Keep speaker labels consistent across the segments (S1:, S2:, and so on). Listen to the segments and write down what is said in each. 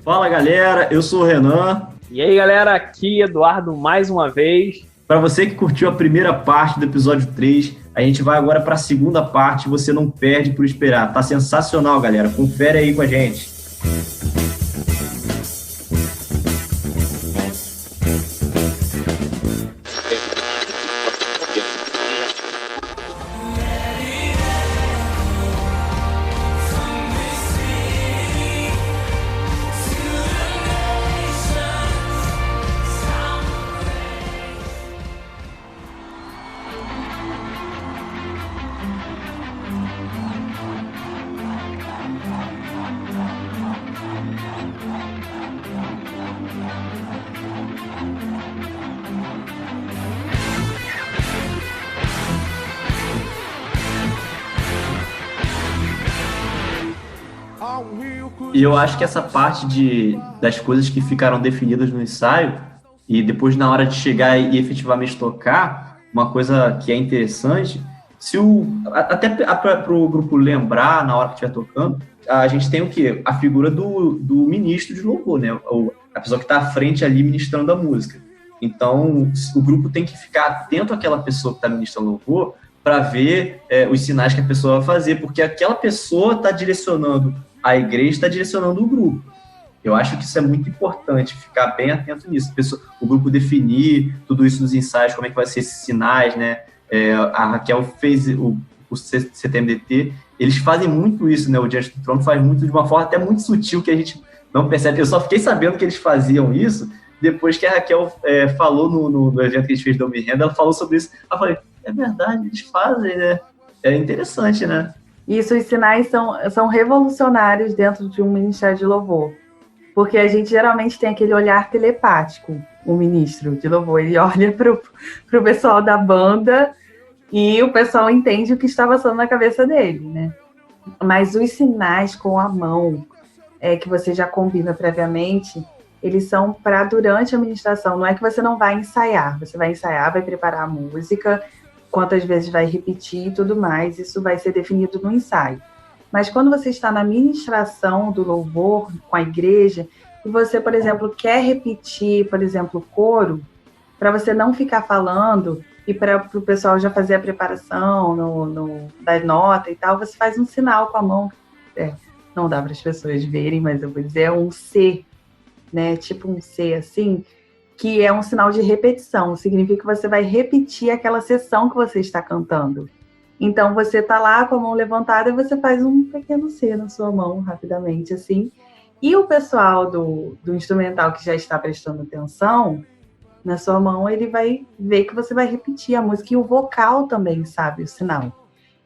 S1: Fala galera, eu sou o Renan.
S2: E aí galera, aqui Eduardo mais uma vez.
S1: Para você que curtiu a primeira parte do episódio 3, a gente vai agora para a segunda parte, você não perde por esperar. Tá sensacional, galera. Confere aí com a gente. E eu acho que essa parte das coisas que ficaram definidas no ensaio e depois na hora de chegar e efetivamente tocar, uma coisa que é interessante, até para o grupo lembrar na hora que estiver tocando, a gente tem o quê? A figura do ministro de louvor, né? A pessoa que está à frente ali ministrando a música. Então, o grupo tem que ficar atento àquela pessoa que está ministrando louvor para ver os sinais que a pessoa vai fazer, porque aquela pessoa está direcionando a igreja, está direcionando o grupo. Eu acho que isso é muito importante, ficar bem atento nisso. O grupo definir tudo isso nos ensaios, como é que vai ser esses sinais, né? A Raquel fez o CTMDT, eles fazem muito isso, né? O Diante do Trono faz muito de uma forma até muito sutil, que a gente não percebe. Eu só fiquei sabendo que eles faziam isso depois que a Raquel falou no evento que a gente fez do Me Renda, ela falou sobre isso. Eu falei, é verdade, eles fazem, né? É interessante, né?
S3: Isso, os sinais são revolucionários dentro de um ministério de louvor. Porque a gente geralmente tem aquele olhar telepático, o ministro de louvor. Ele olha para o pessoal da banda e o pessoal entende o que está passando na cabeça dele, né? Mas os sinais com a mão, que você já combina previamente, eles são para durante a ministração. Não é que você não vai ensaiar. Você vai ensaiar, vai preparar a música, quantas vezes vai repetir e tudo mais, isso vai ser definido no ensaio. Mas quando você está na ministração do louvor com a igreja, e você, por exemplo, quer repetir, por exemplo, coro, para você não ficar falando e para o pessoal já fazer a preparação da nota e tal, você faz um sinal com a mão. Não dá para as pessoas verem, mas eu vou dizer, é um C, né? Tipo um C assim, que é um sinal de repetição, significa que você vai repetir aquela sessão que você está cantando. Então, você está lá com a mão levantada e você faz um pequeno C na sua mão, rapidamente, assim. E o pessoal do instrumental que já está prestando atenção, na sua mão, ele vai ver que você vai repetir a música. E o vocal também sabe o sinal.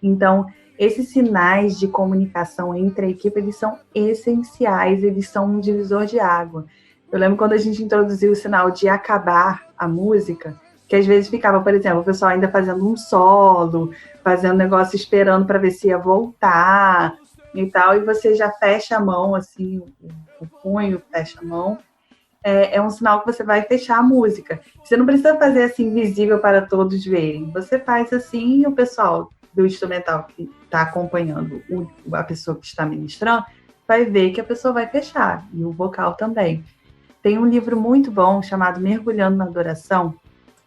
S3: Então, esses sinais de comunicação entre a equipe, eles são essenciais, eles são um divisor de água. Eu lembro quando a gente introduziu o sinal de acabar a música, que às vezes ficava, por exemplo, o pessoal ainda fazendo um solo, fazendo negócio esperando para ver se ia voltar e tal, e você já fecha a mão, assim, o punho fecha a mão. É um sinal que você vai fechar a música. Você não precisa fazer assim visível para todos verem. Você faz assim e o pessoal do instrumental que está acompanhando a pessoa que está ministrando vai ver que a pessoa vai fechar, e o vocal também. Tem um livro muito bom chamado Mergulhando na Adoração,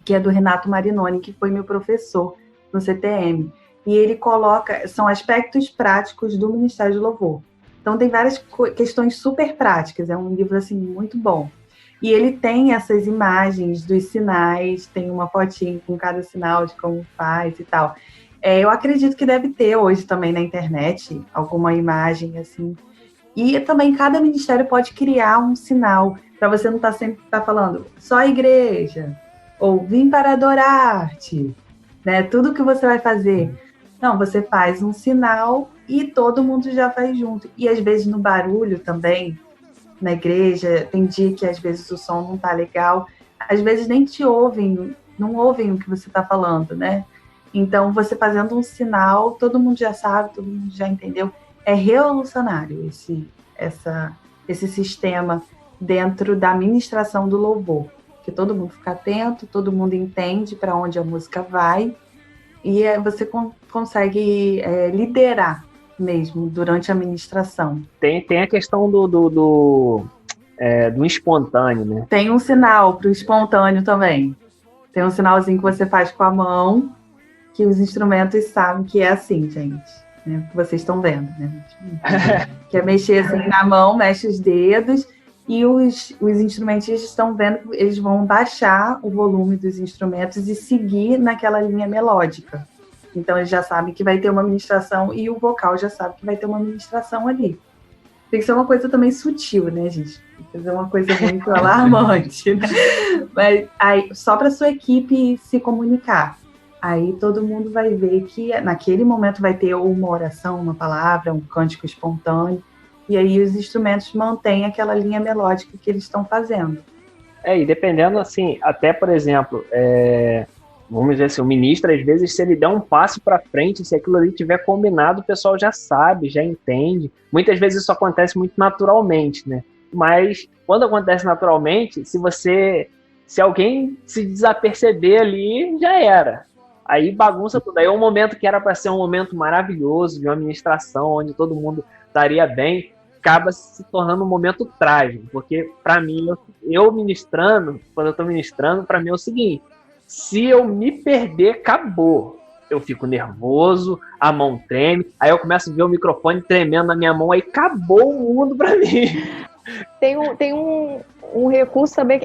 S3: que é do Renato Marinoni, que foi meu professor no CTM. E ele coloca, são aspectos práticos do Ministério de Louvor. Então tem várias questões super práticas, é um livro assim muito bom. E ele tem essas imagens dos sinais, tem uma fotinho com cada sinal de como faz e tal. Eu acredito que deve ter hoje também na internet alguma imagem assim. E também cada ministério pode criar um sinal, para você não estar sempre falando só a igreja, ou vim para adorar-te, né? Tudo que você vai fazer. Não, você faz um sinal e todo mundo já faz junto. E às vezes no barulho também, na igreja, tem dia que às vezes o som não tá legal, às vezes nem te ouvem, não ouvem o que você está falando, né? Então, você fazendo um sinal, todo mundo já sabe, todo mundo já entendeu. É revolucionário esse sistema dentro da ministração do louvor, que todo mundo fica atento, todo mundo entende para onde a música vai, e você consegue liderar mesmo durante a ministração.
S2: Tem a questão do espontâneo, né?
S3: Tem um sinal para o espontâneo também. Tem um sinalzinho que você faz com a mão, que os instrumentos sabem que é assim, gente. Né? Que vocês estão vendo, né? Que é mexer assim na mão, mexe os dedos, e os instrumentistas estão vendo que eles vão baixar o volume dos instrumentos e seguir naquela linha melódica. Então, eles já sabem que vai ter uma ministração e o vocal já sabe que vai ter uma ministração ali. Tem que ser uma coisa também sutil, né, gente? Tem que ser uma coisa muito alarmante, né? Mas aí, só para sua equipe se comunicar. Aí todo mundo vai ver que naquele momento vai ter uma oração, uma palavra, um cântico espontâneo. E aí os instrumentos mantêm aquela linha melódica que eles estão fazendo.
S2: E dependendo, assim, até, por exemplo, vamos dizer assim, o ministro, às vezes, se ele der um passo para frente, se aquilo ali tiver combinado, o pessoal já sabe, já entende. Muitas vezes isso acontece muito naturalmente, né? Mas, quando acontece naturalmente, se alguém se desaperceber ali, já era. Aí bagunça tudo. Aí é um momento que era para ser um momento maravilhoso, de uma ministração, onde todo mundo estaria bem, acaba se tornando um momento trágico. Porque, para mim, eu ministrando, quando eu estou ministrando, para mim é o seguinte: se eu me perder, acabou. Eu fico nervoso, a mão treme, aí eu começo a ver o microfone tremendo na minha mão, aí acabou o mundo para mim.
S4: Tem um recurso também,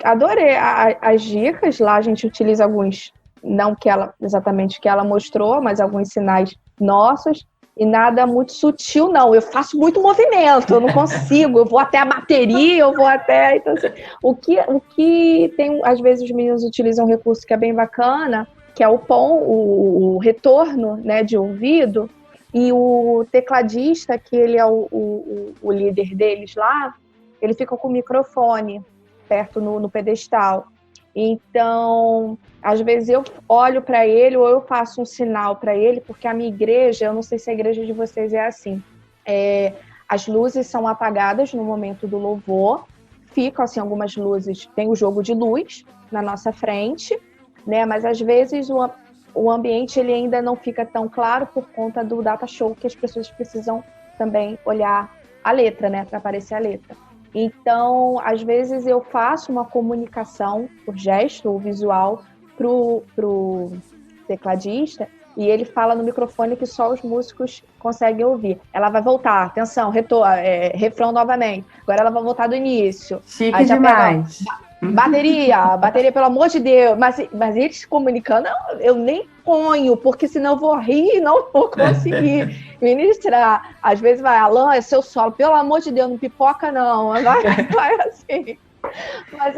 S4: adorei as dicas, lá a gente utiliza alguns, não que ela, exatamente que ela mostrou, mas alguns sinais nossos, e nada muito sutil, não. Eu faço muito movimento, eu não consigo, eu vou até a bateria, eu vou até... Então, assim, o que tem, às vezes os meninos utilizam um recurso que é bem bacana, que é o POM, o retorno, né, de ouvido, e o tecladista, que ele é o líder deles lá, ele fica com o microfone perto no pedestal. Então, às vezes eu olho para ele ou eu faço um sinal para ele, porque a minha igreja, eu não sei se a igreja de vocês é assim, as luzes são apagadas no momento do louvor, ficam assim algumas luzes, tem o jogo de luz na nossa frente, né? Mas às vezes o ambiente ele ainda não fica tão claro por conta do data show, que as pessoas precisam também olhar a letra, né? Para aparecer a letra. Então, às vezes eu faço uma comunicação por gesto ou visual pro tecladista e ele fala no microfone que só os músicos conseguem ouvir. Ela vai voltar, atenção, refrão novamente. Agora ela vai voltar do início.
S3: Chique demais.
S4: Bateria, pelo amor de Deus. Mas eles comunicando, eu nem ponho, porque senão eu vou rir e não vou conseguir ministrar. Às vezes vai, Alan, é seu solo, pelo amor de Deus, não pipoca não. Vai assim. Mas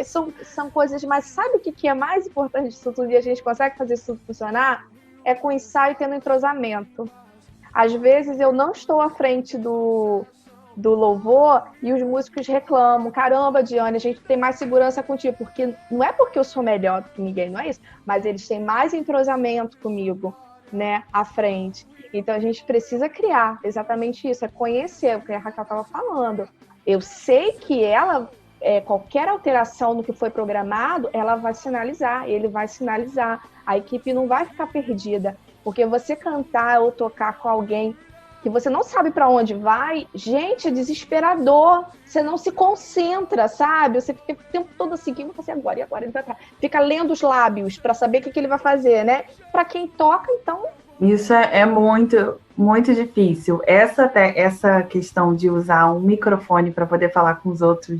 S4: são coisas, mas sabe o que é mais importante disso tudo e a gente consegue fazer isso tudo funcionar? É com ensaio tendo entrosamento. Às vezes eu não estou à frente do louvor e os músicos reclamam, caramba, Diane, a gente tem mais segurança contigo, porque não é porque eu sou melhor do que ninguém, não é isso, mas eles têm mais entrosamento comigo, né, à frente. Então a gente precisa criar exatamente isso, é conhecer o que a Raquel estava falando. Eu sei que ela, qualquer alteração no que foi programado, ela vai sinalizar, ele vai sinalizar, a equipe não vai ficar perdida, porque você cantar ou tocar com alguém que você não sabe para onde vai, gente, é desesperador. Você não se concentra, sabe? Você fica o tempo todo assim, o que eu vou fazer agora? E agora? Fica lendo os lábios para saber o que ele vai fazer, né? Para quem toca, então...
S3: Isso é muito, muito difícil. Essa questão de usar um microfone para poder falar com os outros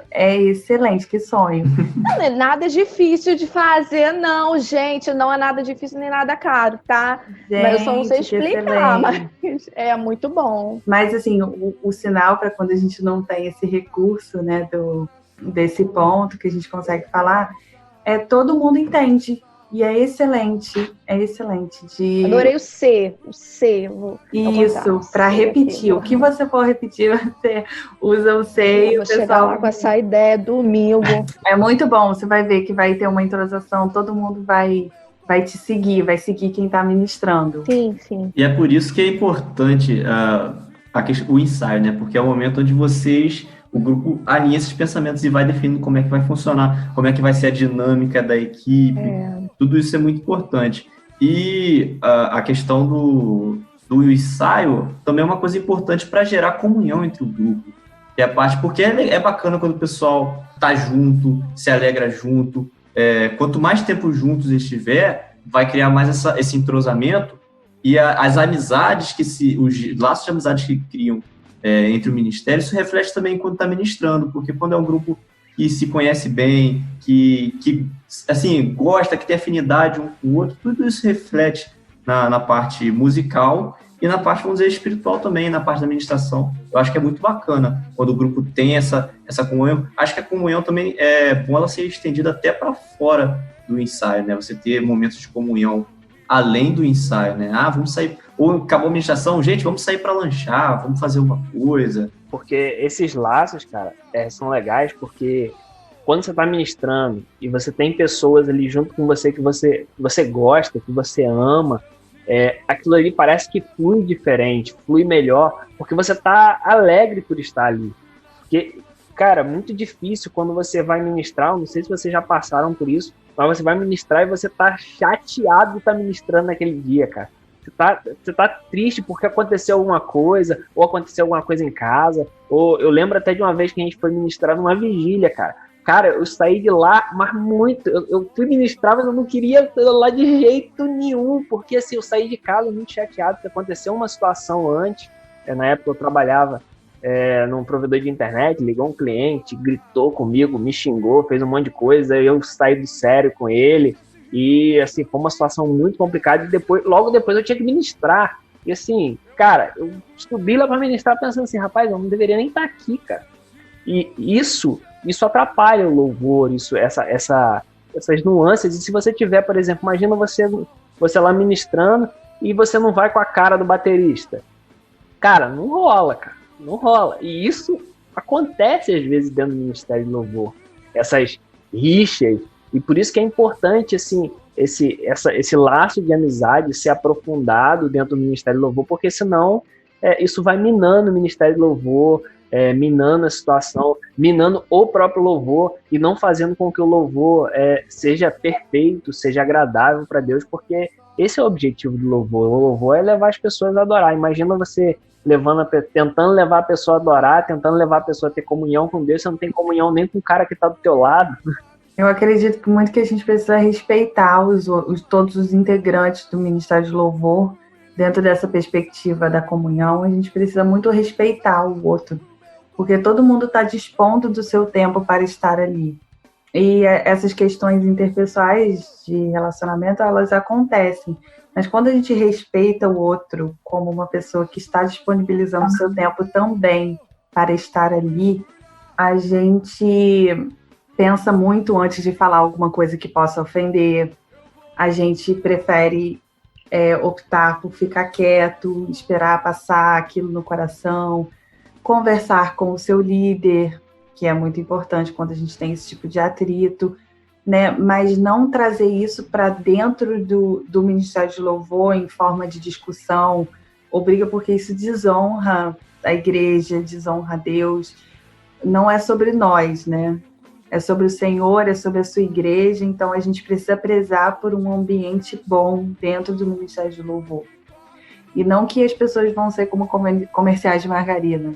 S3: é excelente, que sonho.
S4: Não é nada difícil de fazer, não, gente. Não é nada difícil nem nada caro, tá?
S3: Gente,
S4: mas eu só não sei explicar, mas é muito bom.
S3: Mas, assim, o sinal para quando a gente não tem esse recurso, né, desse ponto que a gente consegue falar, todo mundo entende. E é excelente.
S4: Adorei o C.
S3: Isso, para repetir. O que você for repetir, você usa o C e o pessoal...
S4: chegar lá com essa ideia domingo.
S3: É muito bom, você vai ver que vai ter uma entrosação, todo mundo vai te seguir, vai seguir quem está ministrando.
S4: Sim.
S1: E é por isso que é importante o ensaio, né? Porque é o momento onde o grupo alinha esses pensamentos e vai definindo como é que vai funcionar, como é que vai ser a dinâmica da equipe. Tudo isso é muito importante. E a questão do ensaio também é uma coisa importante para gerar comunhão entre o grupo. Que é a parte, porque é bacana quando o pessoal tá junto, se alegra junto. Quanto mais tempo juntos estiver, vai criar mais esse entrosamento e as amizades os laços de amizades que criam entre o ministério, isso reflete também quando está ministrando, porque quando é um grupo que se conhece bem, que assim, gosta, que tem afinidade um com o outro, tudo isso reflete na parte musical e na parte, vamos dizer, espiritual também, na parte da ministração. Eu acho que é muito bacana quando o grupo tem essa comunhão. Acho que a comunhão também é bom ela ser estendida até para fora do ensaio, né? Você ter momentos de comunhão além do ensaio, né? Vamos sair, ou acabou a ministração, gente, vamos sair para lanchar, vamos fazer uma coisa.
S2: Porque esses laços, cara, são legais porque quando você está ministrando e você tem pessoas ali junto com você que você gosta, que você ama, aquilo ali parece que flui diferente, flui melhor, porque você está alegre por estar ali. Porque, cara, muito difícil quando você vai ministrar, eu não sei se vocês já passaram por isso, mas você vai ministrar e você tá chateado de estar ministrando naquele dia, cara. Você tá triste porque aconteceu alguma coisa, ou aconteceu alguma coisa em casa, ou eu lembro até de uma vez que a gente foi ministrar numa vigília, cara. Cara, eu saí de lá, mas muito, eu fui ministrar, mas eu não queria ir lá de jeito nenhum, porque assim, eu saí de casa muito chateado, porque aconteceu uma situação antes, na época eu trabalhava num provedor de internet, ligou um cliente, gritou comigo, me xingou, fez um monte de coisa, eu saí do sério com ele, e assim, foi uma situação muito complicada, e logo depois eu tinha que ministrar, e assim, cara, eu subi lá para ministrar pensando assim, rapaz, eu não deveria nem estar aqui, cara, e isso atrapalha o louvor, essas nuances, e se você tiver, por exemplo, imagina você lá ministrando, e você não vai com a cara do baterista, cara, não rola, cara. Não rola. E isso acontece às vezes dentro do Ministério de Louvor. Essas rixas. E por isso que é importante assim, esse laço de amizade ser aprofundado dentro do Ministério de Louvor, porque senão isso vai minando o Ministério de Louvor, minando a situação, minando o próprio louvor e não fazendo com que o louvor seja perfeito, seja agradável para Deus, porque esse é o objetivo do louvor. O louvor é levar as pessoas a adorar. Imagina você tentando levar a pessoa a adorar, tentando levar a pessoa a ter comunhão com Deus, você não tem comunhão nem com o cara que está do teu lado.
S3: Eu acredito muito que a gente precisa respeitar todos os integrantes do Ministério de Louvor. Dentro dessa perspectiva da comunhão, a gente precisa muito respeitar o outro, porque todo mundo está dispondo do seu tempo para estar ali. E essas questões interpessoais de relacionamento, elas acontecem. Mas quando a gente respeita o outro como uma pessoa que está disponibilizando o seu tempo também para estar ali, a gente pensa muito antes de falar alguma coisa que possa ofender. A gente prefere optar por ficar quieto, esperar passar aquilo no coração, conversar com o seu líder, que é muito importante quando a gente tem esse tipo de atrito, né? Mas não trazer isso para dentro do Ministério de Louvor em forma de discussão ou briga, porque isso desonra a igreja, desonra a Deus. Não é sobre nós, né? É sobre o Senhor, é sobre a sua igreja, então a gente precisa prezar por um ambiente bom dentro do Ministério de Louvor. E não que as pessoas vão ser como comerciais de margarina.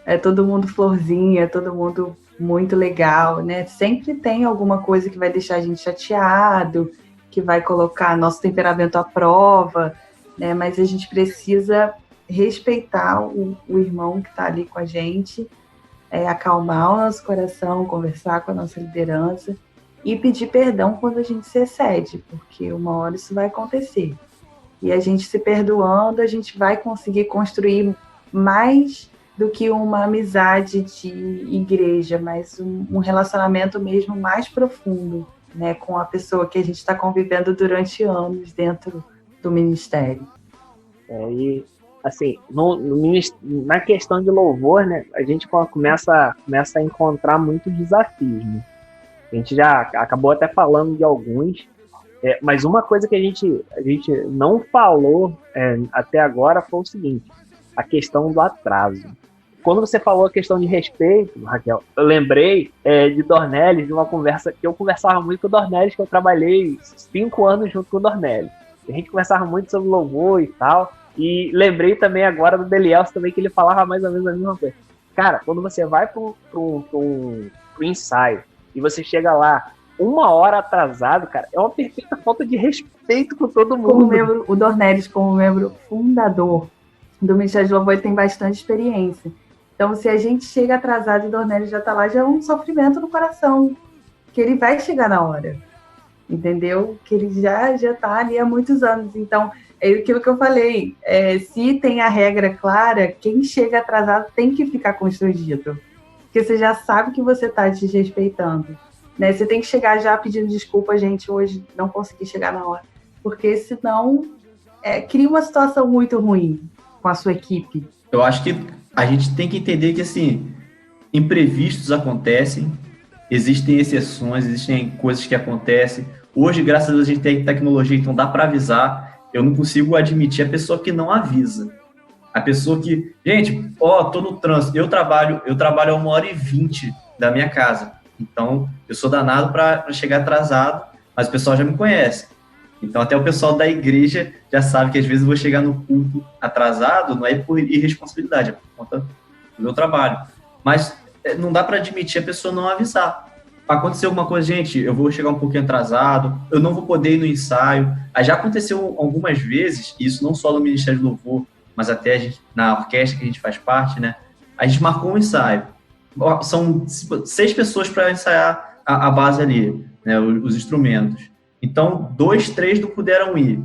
S3: É todo mundo florzinha, é todo mundo muito legal, né? Sempre tem alguma coisa que vai deixar a gente chateado, que vai colocar nosso temperamento à prova, né? Mas a gente precisa respeitar o irmão que está ali com a gente, acalmar o nosso coração, conversar com a nossa liderança e pedir perdão quando a gente se excede, porque uma hora isso vai acontecer. E a gente se perdoando, a gente vai conseguir construir mais do que uma amizade de igreja, mas um relacionamento mesmo mais profundo, né, com a pessoa que a gente está convivendo durante anos dentro do ministério.
S2: E assim, na questão de louvor, né, a gente começa a encontrar muitos desafios, né? A gente já acabou até falando de alguns, mas uma coisa que a gente não falou até agora foi o seguinte, a questão do atraso. Quando você falou a questão de respeito, Raquel, eu lembrei de Dornelles, de uma conversa que eu conversava muito com o Dornelles, que eu trabalhei 5 anos junto com o Dornelles. A gente conversava muito sobre louvor e tal, e lembrei também agora do Delielso também, que ele falava mais ou menos a mesma coisa. Cara, quando você vai pro ensaio e você chega lá 1 hora atrasado, cara, é uma perfeita falta de respeito com todo mundo.
S3: O Dornelles, como membro fundador do Ministério de Louvor, ele tem bastante experiência. Então, se a gente chega atrasado e o Dornelles já está lá, já é um sofrimento no coração, que ele vai chegar na hora, entendeu? Que ele já está ali há muitos anos. Então, é aquilo que eu falei, se tem a regra clara, quem chega atrasado tem que ficar constrangido, porque você já sabe que você está desrespeitando. Né? Você tem que chegar já pedindo desculpa, gente, hoje não consegui chegar na hora. Porque senão cria uma situação muito ruim com a sua equipe.
S1: Eu acho que a gente tem que entender que, assim, imprevistos acontecem, existem exceções, existem coisas que acontecem. Hoje, graças a Deus, a gente tem tecnologia, então dá para avisar. Eu não consigo admitir a pessoa que não avisa. A pessoa que... Gente, tô no trânsito. Eu trabalho a 1h20 da minha casa. Então, eu sou danado para chegar atrasado, mas o pessoal já me conhece. Então, até o pessoal da igreja já sabe que às vezes eu vou chegar no culto atrasado, não é por irresponsabilidade, é por conta do meu trabalho. Mas não dá para admitir a pessoa não avisar. Aconteceu alguma coisa, gente, eu vou chegar um pouquinho atrasado, eu não vou poder ir no ensaio. Aí já aconteceu algumas vezes, isso não só no Ministério do Louvor, mas até na orquestra que a gente faz parte, né? A gente marcou um ensaio. São 6 pessoas para ensaiar a base ali, né, os instrumentos. Então, 2, 3 não puderam ir.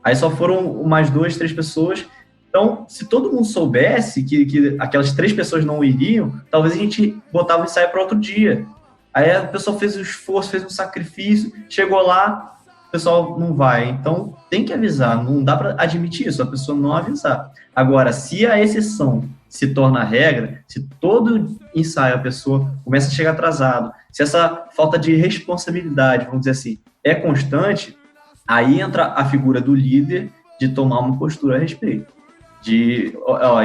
S1: Aí só foram mais 2, 3 pessoas. Então, se todo mundo soubesse que aquelas 3 pessoas não iriam, talvez a gente botava o ensaio para outro dia. Aí a pessoa fez um esforço, fez um sacrifício, chegou lá, o pessoal não vai. Então, tem que avisar, não dá para admitir isso, a pessoa não avisar. Agora, se a exceção se torna a regra, se todo ensaio a pessoa começa a chegar atrasado, se essa falta de responsabilidade, vamos dizer assim, é constante, aí entra a figura do líder de tomar uma postura a respeito.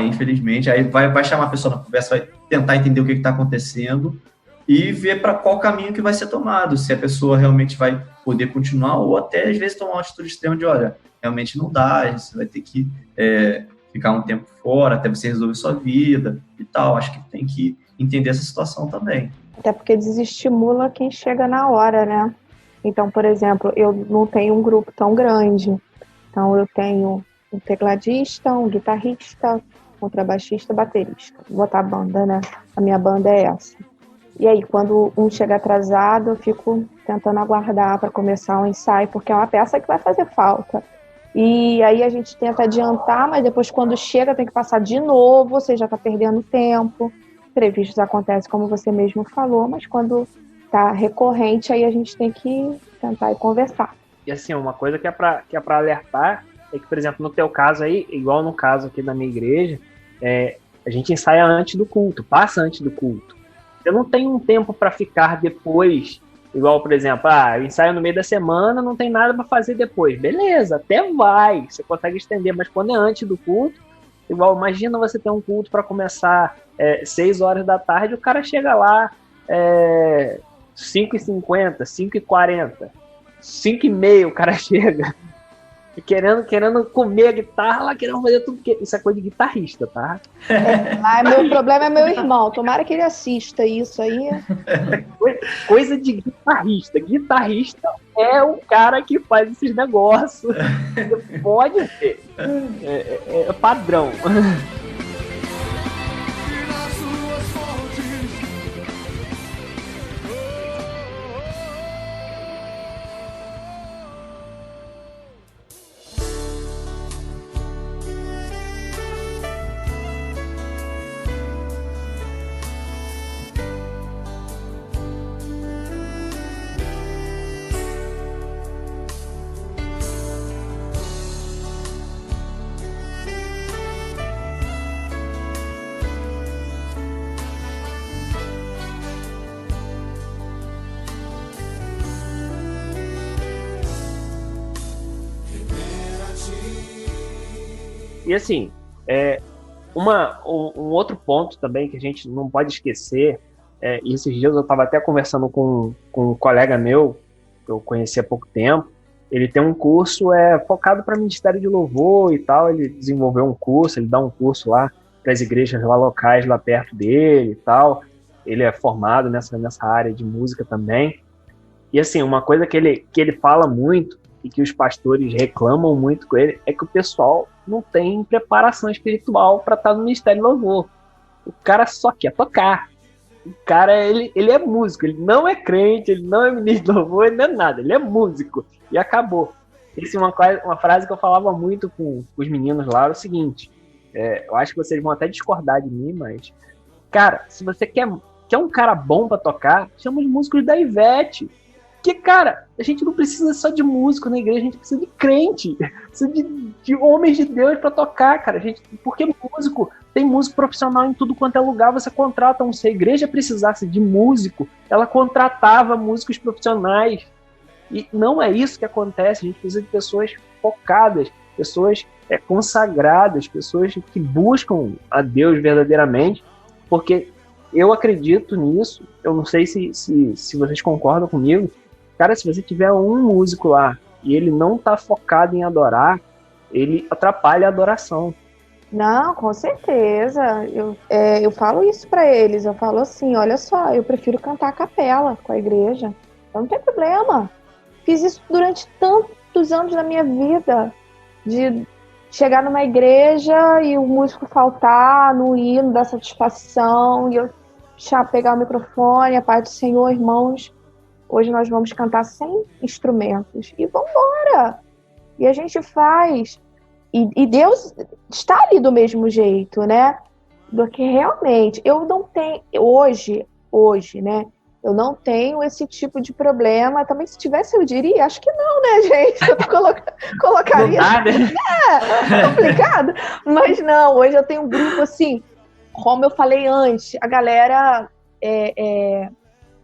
S1: Infelizmente, aí vai chamar a pessoa na conversa, vai tentar entender o que está acontecendo e ver para qual caminho que vai ser tomado, se a pessoa realmente vai poder continuar ou até, às vezes, tomar uma atitude extrema de, olha, realmente não dá, você vai ter que ficar um tempo fora até você resolver sua vida e tal. Acho que tem que entender essa situação também.
S4: Até porque desestimula quem chega na hora, né? Então, por exemplo, eu não tenho um grupo tão grande. Então, eu tenho um tecladista, um guitarrista, um contrabaixista, baterista. Vou botar a banda, né? A minha banda é essa. E aí, quando um chega atrasado, eu fico tentando aguardar para começar o ensaio, porque é uma peça que vai fazer falta. E aí a gente tenta adiantar, mas depois quando chega tem que passar de novo, você já está perdendo tempo. Imprevistos acontecem, como você mesmo falou, mas quando está recorrente, aí a gente tem que tentar e conversar.
S2: E assim, uma coisa que é para alertar é que, por exemplo, no teu caso aí, igual no caso aqui da minha igreja, a gente ensaia antes do culto, passa antes do culto. Eu não tenho um tempo para ficar depois. Igual, por exemplo, eu ensaio no meio da semana, não tem nada para fazer depois. Beleza, até vai, você consegue estender, mas quando é antes do culto, igual, imagina você ter um culto para começar 6 horas da tarde, o cara chega lá 5h50, 5h40, 5h30 o cara chega, querendo comer a guitarra, lá querendo fazer tudo. Isso é coisa de guitarrista, tá?
S4: Meu problema é meu irmão, tomara que ele assista isso aí.
S2: Coisa de guitarrista. Guitarrista é o cara que faz esses negócios. Você pode ver. É padrão. E assim, um outro ponto também que a gente não pode esquecer, e esses dias eu estava até conversando com um colega meu, que eu conheci há pouco tempo, ele tem um curso focado para Ministério de Louvor e tal, ele desenvolveu um curso, ele dá um curso lá as igrejas lá locais, lá perto dele e tal. Ele é formado nessa área de música também. E assim, uma coisa que ele fala muito e que os pastores reclamam muito com ele é que o pessoal não tem preparação espiritual para estar no ministério de louvor. O cara só quer tocar. O cara, ele é músico, ele não é crente, ele não é ministro de louvor, ele não é nada, ele é músico. E acabou. Essa é uma frase que eu falava muito com os meninos lá, era o seguinte, eu acho que vocês vão até discordar de mim, mas, cara, se você quer um cara bom pra tocar, chama os músicos da Ivete. Porque, cara, a gente não precisa só de músico na igreja, a gente precisa de crente, precisa de homens de Deus pra tocar, cara. Porque músico, tem músico profissional em tudo quanto é lugar, você contrata um. Se a igreja precisasse de músico, ela contratava músicos profissionais. E não é isso que acontece, a gente precisa de pessoas focadas, pessoas consagradas, pessoas que buscam a Deus verdadeiramente, porque eu acredito nisso, eu não sei se vocês concordam comigo, cara, se você tiver um músico lá e ele não está focado em adorar, ele atrapalha a adoração.
S4: Não, com certeza. Eu falo isso para eles. Eu falo assim, olha só, eu prefiro cantar a capela com a igreja. Então não tem problema. Fiz isso durante tantos anos da minha vida, de chegar numa igreja e o músico faltar, não ir, não dar satisfação, e eu pegar o microfone, a paz do Senhor, irmãos, hoje nós vamos cantar sem instrumentos. E vamos embora. E a gente faz. E Deus está ali do mesmo jeito, né? Do que realmente. Eu não tenho, hoje, né? Eu não tenho esse tipo de problema. Também, se tivesse, eu diria, acho que não, né, gente? Eu colocaria.
S2: Não dá, né?
S4: É complicado. Mas não, hoje eu tenho um grupo assim, como eu falei antes, a galera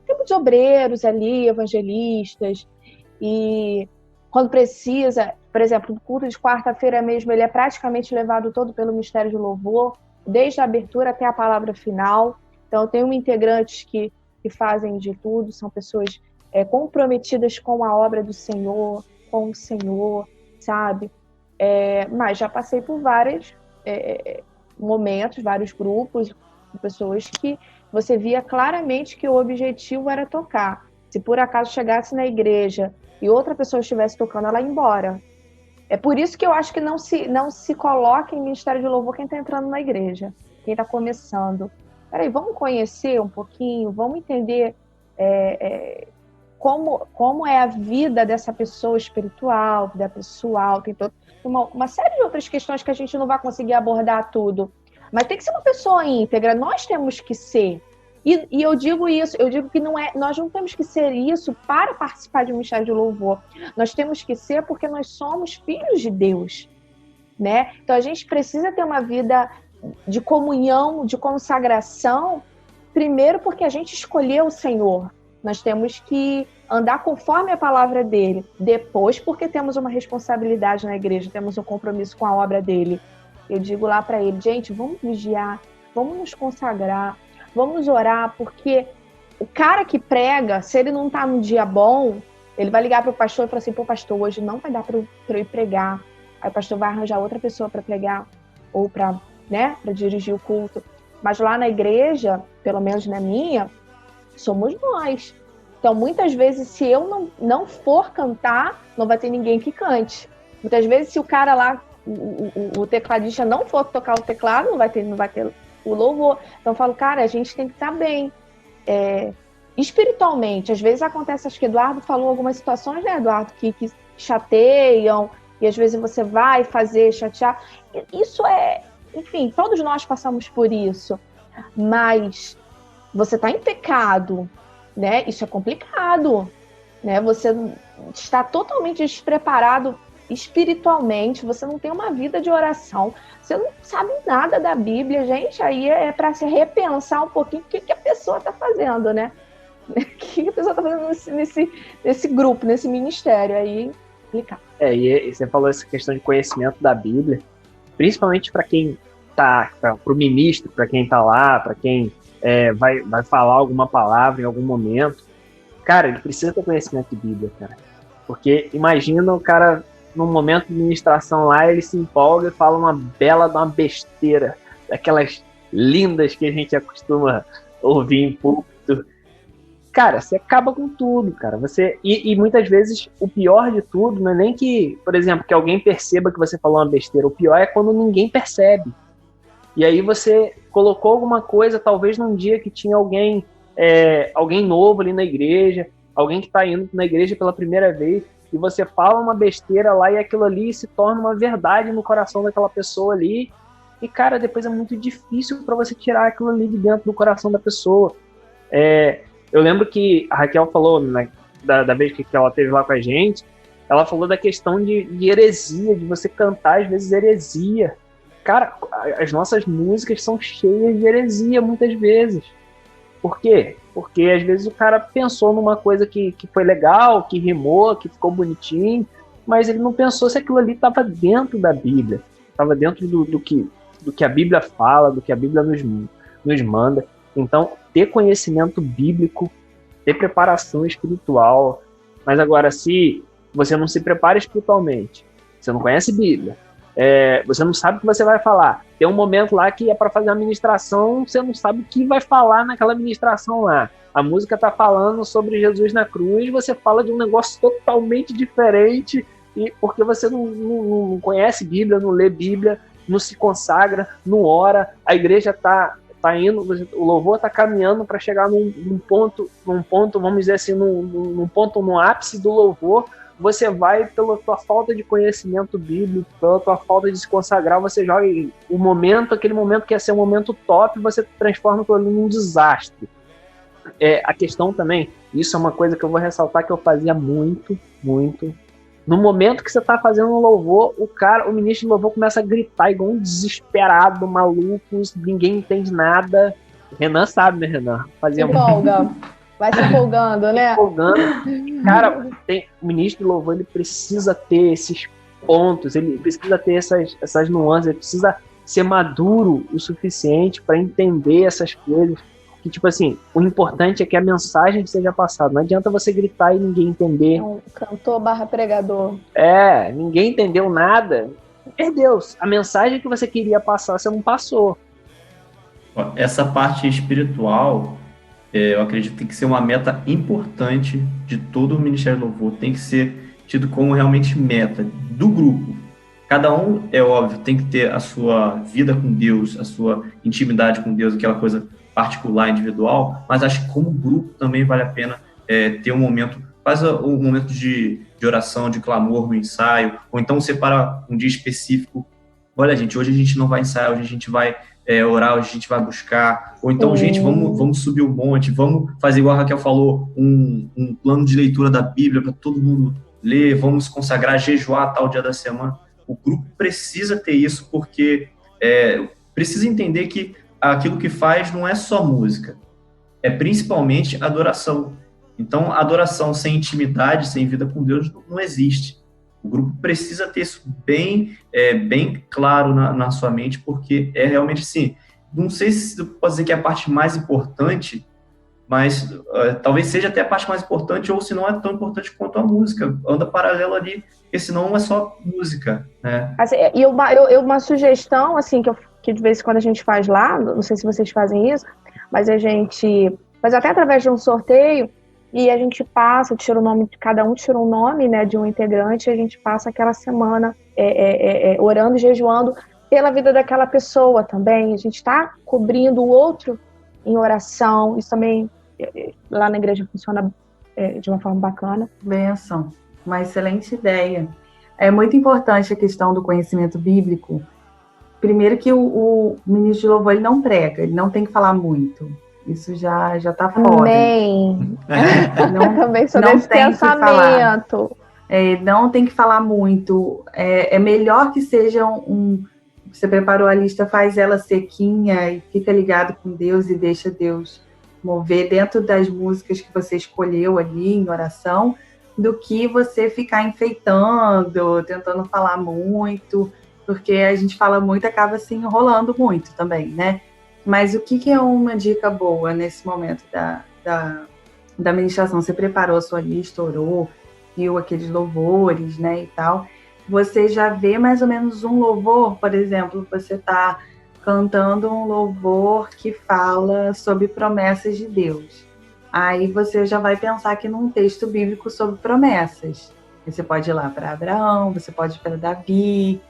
S4: tipo de obreiros ali, evangelistas, e quando precisa, por exemplo, o culto de quarta-feira mesmo, ele é praticamente levado todo pelo Ministério de Louvor, desde a abertura até a palavra final. Então, eu tenho integrantes que fazem de tudo, são pessoas comprometidas com a obra do Senhor, com o Senhor, sabe? Mas já passei por vários momentos, vários grupos de pessoas que você via claramente que o objetivo era tocar. Se por acaso chegasse na igreja e outra pessoa estivesse tocando, ela ia embora. É por isso que eu acho que não se coloca em ministério de louvor quem está entrando na igreja, quem está começando. Peraí, vamos conhecer um pouquinho, vamos entender como é a vida dessa pessoa espiritual, da pessoal, tem uma série de outras questões que a gente não vai conseguir abordar tudo. Mas tem que ser uma pessoa íntegra, nós temos que ser. E eu digo isso, eu digo que nós não temos que ser isso para participar de um ministério de louvor. Nós temos que ser porque nós somos filhos de Deus, né? Então a gente precisa ter uma vida de comunhão, de consagração, primeiro porque a gente escolheu o Senhor. Nós temos que andar conforme a palavra dele. Depois, porque temos uma responsabilidade na igreja, temos um compromisso com a obra dele. Eu digo lá para ele, gente, vamos vigiar, vamos nos consagrar, vamos orar, porque o cara que prega, se ele não tá num dia bom, ele vai ligar pro pastor e falar assim, pô, pastor, hoje não vai dar para eu ir pregar. Aí o pastor vai arranjar outra pessoa para pregar, ou para dirigir o culto. Mas lá na igreja, pelo menos na minha, somos nós. Então, muitas vezes, se eu não for cantar, não vai ter ninguém que cante. Muitas vezes, se o cara lá, o tecladista não for tocar o teclado, não vai ter o louvor. Então eu falo, cara, a gente tem que estar bem espiritualmente. Às vezes acontece, acho que Eduardo falou algumas situações, né, Eduardo, que chateiam, e às vezes você vai chatear. Isso enfim, todos nós passamos por isso. Mas você está em pecado, né? Isso é complicado, né? Você está totalmente despreparado espiritualmente, você não tem uma vida de oração, você não sabe nada da Bíblia, gente, aí é para se repensar um pouquinho o que a pessoa está fazendo, né? O que a pessoa está fazendo nesse grupo, nesse ministério, aí complicado.
S2: E você falou essa questão de conhecimento da Bíblia, principalmente para quem tá, para o ministro, para quem tá lá, para quem vai falar alguma palavra em algum momento, cara, ele precisa ter conhecimento de Bíblia, cara, porque imagina o cara num momento de ministração lá, ele se empolga e fala uma bela de uma besteira aquelas lindas que a gente acostuma ouvir em púlpito. Cara, você acaba com tudo, cara. E muitas vezes o pior de tudo não é nem que, por exemplo, que alguém perceba que você falou uma besteira. O pior é quando ninguém percebe. E aí você colocou alguma coisa, talvez num dia que tinha alguém novo ali na igreja, alguém que está indo na igreja pela primeira vez, e você fala uma besteira lá e aquilo ali se torna uma verdade no coração daquela pessoa ali. E, cara, depois é muito difícil para você tirar aquilo ali de dentro do coração da pessoa. Eu lembro que a Raquel falou, né, da vez que ela esteve lá com a gente, ela falou da questão de heresia, de você cantar, às vezes, heresia. Cara, as nossas músicas são cheias de heresia, muitas vezes. Por quê? Porque, às vezes, o cara pensou numa coisa que foi legal, que rimou, que ficou bonitinho, mas ele não pensou se aquilo ali estava dentro da Bíblia, estava dentro do que a Bíblia fala, do que a Bíblia nos manda. Então, ter conhecimento bíblico, ter preparação espiritual. Mas agora, se você não se prepara espiritualmente, você não conhece Bíblia, você não sabe o que você vai falar, tem um momento lá que é para fazer a ministração, você não sabe o que vai falar naquela ministração lá. A música está falando sobre Jesus na cruz, você fala de um negócio totalmente diferente, porque você não conhece Bíblia, não lê Bíblia, não se consagra, não ora, a igreja está indo, o louvor está caminhando para chegar num ponto, vamos dizer assim, no ápice do louvor. Você vai, pela tua falta de conhecimento bíblico, pela tua falta de se consagrar, você joga aquele momento que ia ser um momento top, você transforma aquilo ali num desastre. A questão também, isso é uma coisa que eu vou ressaltar que eu fazia muito. No momento que você tá fazendo um louvor, o ministro de louvor começa a gritar igual um desesperado, maluco, ninguém entende nada. Renan sabe, né, Renan? Fazia
S4: empolga. Vai se empolgando, né?
S2: Empolgando. Cara, o ministro de louvor, ele precisa ter esses pontos, ele precisa ter essas nuances, ele precisa ser maduro o suficiente para entender essas coisas. Que, tipo assim, o importante é que a mensagem seja passada. Não adianta você gritar e ninguém entender.
S4: Um cantor / pregador.
S2: Ninguém entendeu nada. Perdeu. A mensagem que você queria passar, você não passou.
S1: Essa parte espiritual, eu acredito que tem que ser uma meta importante de todo o Ministério do Louvor. Tem que ser tido como realmente meta do grupo. Cada um, é óbvio, tem que ter a sua vida com Deus, a sua intimidade com Deus, aquela coisa particular, individual, mas acho que como grupo também vale a pena ter um momento, faz um momento de oração, de clamor no ensaio, ou então separa um dia específico. Olha, gente, hoje a gente não vai ensaiar, hoje a gente vai orar, hoje a gente vai buscar, ou então, gente, vamos subir o monte, vamos fazer igual a Raquel falou, um plano de leitura da Bíblia para todo mundo ler, vamos consagrar, jejuar tal dia da semana. O grupo precisa ter isso, porque precisa entender que aquilo que faz não é só música, é principalmente adoração. Então, adoração sem intimidade, sem vida com Deus, não existe. O grupo precisa ter isso bem claro na sua mente, porque é realmente assim, não sei se eu posso dizer que é a parte mais importante, mas talvez seja até a parte mais importante, ou se não é tão importante quanto a música, anda paralelo ali, porque senão é só música, né?
S4: Assim, e uma sugestão, assim, que de vez em quando a gente faz lá, não sei se vocês fazem isso, mas a gente faz até através de um sorteio, e a gente passa, tira o nome, cada um tira um nome, né, de um integrante, e a gente passa aquela semana orando e jejuando pela vida daquela pessoa também. A gente está cobrindo o outro em oração. Isso também lá na igreja funciona de uma forma bacana.
S3: Benção, uma excelente ideia. É muito importante a questão do conhecimento bíblico. Primeiro que o ministro de louvor ele não prega, ele não tem que falar muito. Isso já está fora.
S4: Amém. Também sou desse pensamento.
S3: Não tem que falar muito. É melhor que seja você preparou a lista, faz ela sequinha e fica ligado com Deus e deixa Deus mover dentro das músicas que você escolheu ali em oração, do que você ficar enfeitando, tentando falar muito, porque a gente fala muito e acaba se enrolando muito também, né? Mas o que é uma dica boa nesse momento da ministração? Você preparou a sua lista, orou, viu aqueles louvores, né, e tal. Você já vê mais ou menos um louvor, por exemplo, você está cantando um louvor que fala sobre promessas de Deus. Aí você já vai pensar aqui num texto bíblico sobre promessas. Você pode ir lá para Abraão, você pode ir para Davi,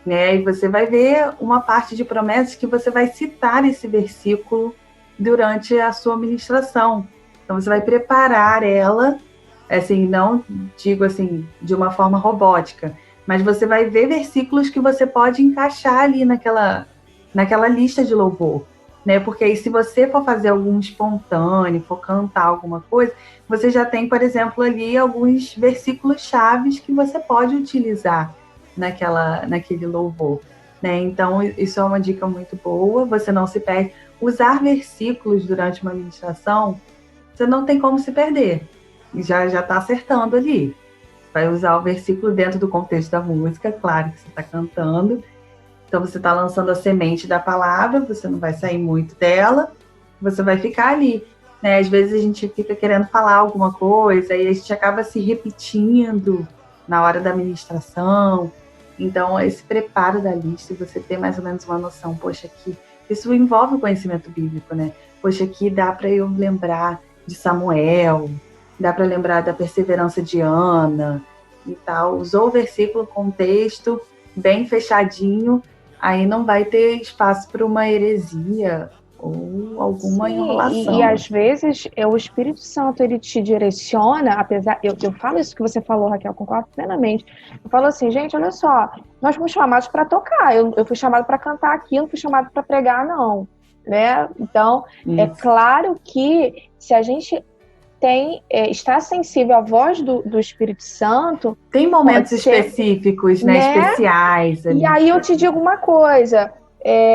S3: né? E você vai ver uma parte de promessas que você vai citar esse versículo durante a sua ministração. Então você vai preparar ela, assim, não digo assim de uma forma robótica, mas você vai ver versículos que você pode encaixar ali naquela lista de louvor, né? Porque aí se você for fazer algum espontâneo, for cantar alguma coisa, você já tem, por exemplo, ali alguns versículos chaves que você pode utilizar naquele louvor, né? Então, isso é uma dica muito boa, você não se perde. Usar versículos durante uma ministração, você não tem como se perder. Já está acertando ali. Vai usar o versículo dentro do contexto da música, claro que você está cantando. Então, você está lançando a semente da palavra, você não vai sair muito dela, você vai ficar ali, né? Às vezes a gente fica querendo falar alguma coisa e a gente acaba se repetindo na hora da ministração. Então, esse preparo da lista, você ter mais ou menos uma noção, poxa, aqui, isso envolve o conhecimento bíblico, né? Poxa, aqui dá para eu lembrar de Samuel, dá para lembrar da perseverança de Ana e tal. Usou o versículo, contexto, bem fechadinho, aí não vai ter espaço para uma heresia ou alguma enrolação.
S4: E às vezes o Espírito Santo ele te direciona, apesar, eu falo isso que você falou, Raquel, concordo plenamente. Eu falo assim, gente, olha só, nós fomos chamados para tocar, eu fui chamado para cantar aqui, eu não fui chamado para pregar, não, né? Então, isso. É claro que se a gente está sensível à voz do Espírito Santo.
S3: Tem momentos específicos, né? Especiais.
S4: E aí eu te digo uma coisa: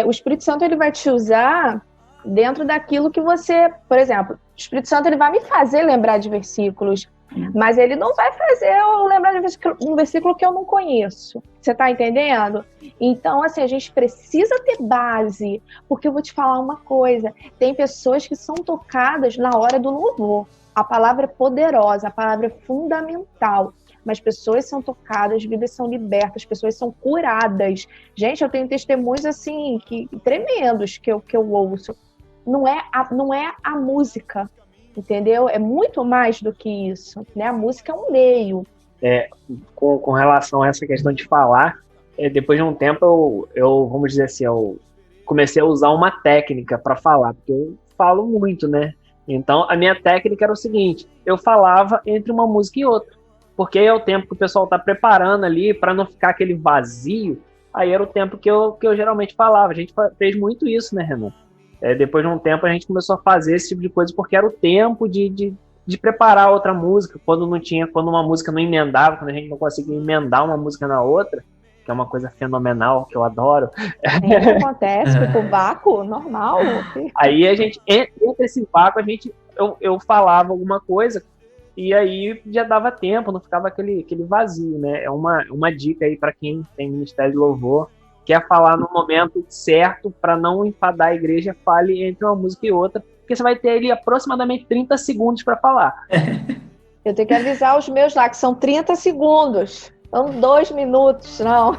S4: o Espírito Santo ele vai te usar dentro daquilo que você. Por exemplo, o Espírito Santo ele vai me fazer lembrar de versículos, mas ele não vai fazer eu lembrar de um versículo que eu não conheço. Você está entendendo? Então, assim, a gente precisa ter base, porque eu vou te falar uma coisa: tem pessoas que são tocadas na hora do louvor. A palavra é poderosa, a palavra é fundamental, mas pessoas são tocadas, vidas são libertas, pessoas são curadas. Gente, eu tenho testemunhos assim, tremendos que eu ouço. Não é a música, entendeu? É muito mais do que isso, né? A música é um meio.
S2: Com relação a essa questão de falar, depois de um tempo eu, vamos dizer assim, eu comecei a usar uma técnica para falar, porque eu falo muito, né? Então, a minha técnica era o seguinte, eu falava entre uma música e outra, porque é o tempo que o pessoal está preparando ali, para não ficar aquele vazio, aí era o tempo que eu geralmente falava. A gente fez muito isso, né, Renan? Depois de um tempo a gente começou a fazer esse tipo de coisa, porque era o tempo de preparar outra música, quando uma música não emendava, quando a gente não conseguia emendar uma música na outra, que é uma coisa fenomenal, que eu adoro.
S4: Acontece, tipo, vácuo, normal.
S2: Aí a gente, entre esse vácuo, eu falava alguma coisa, e aí já dava tempo, não ficava aquele vazio, né? É uma dica aí para quem tem ministério de louvor, quer falar no momento certo, para não enfadar a igreja, fale entre uma música e outra, porque você vai ter ali aproximadamente 30 segundos para falar.
S4: Eu tenho que avisar os meus lá, que são 30 segundos. São 2 minutos, não.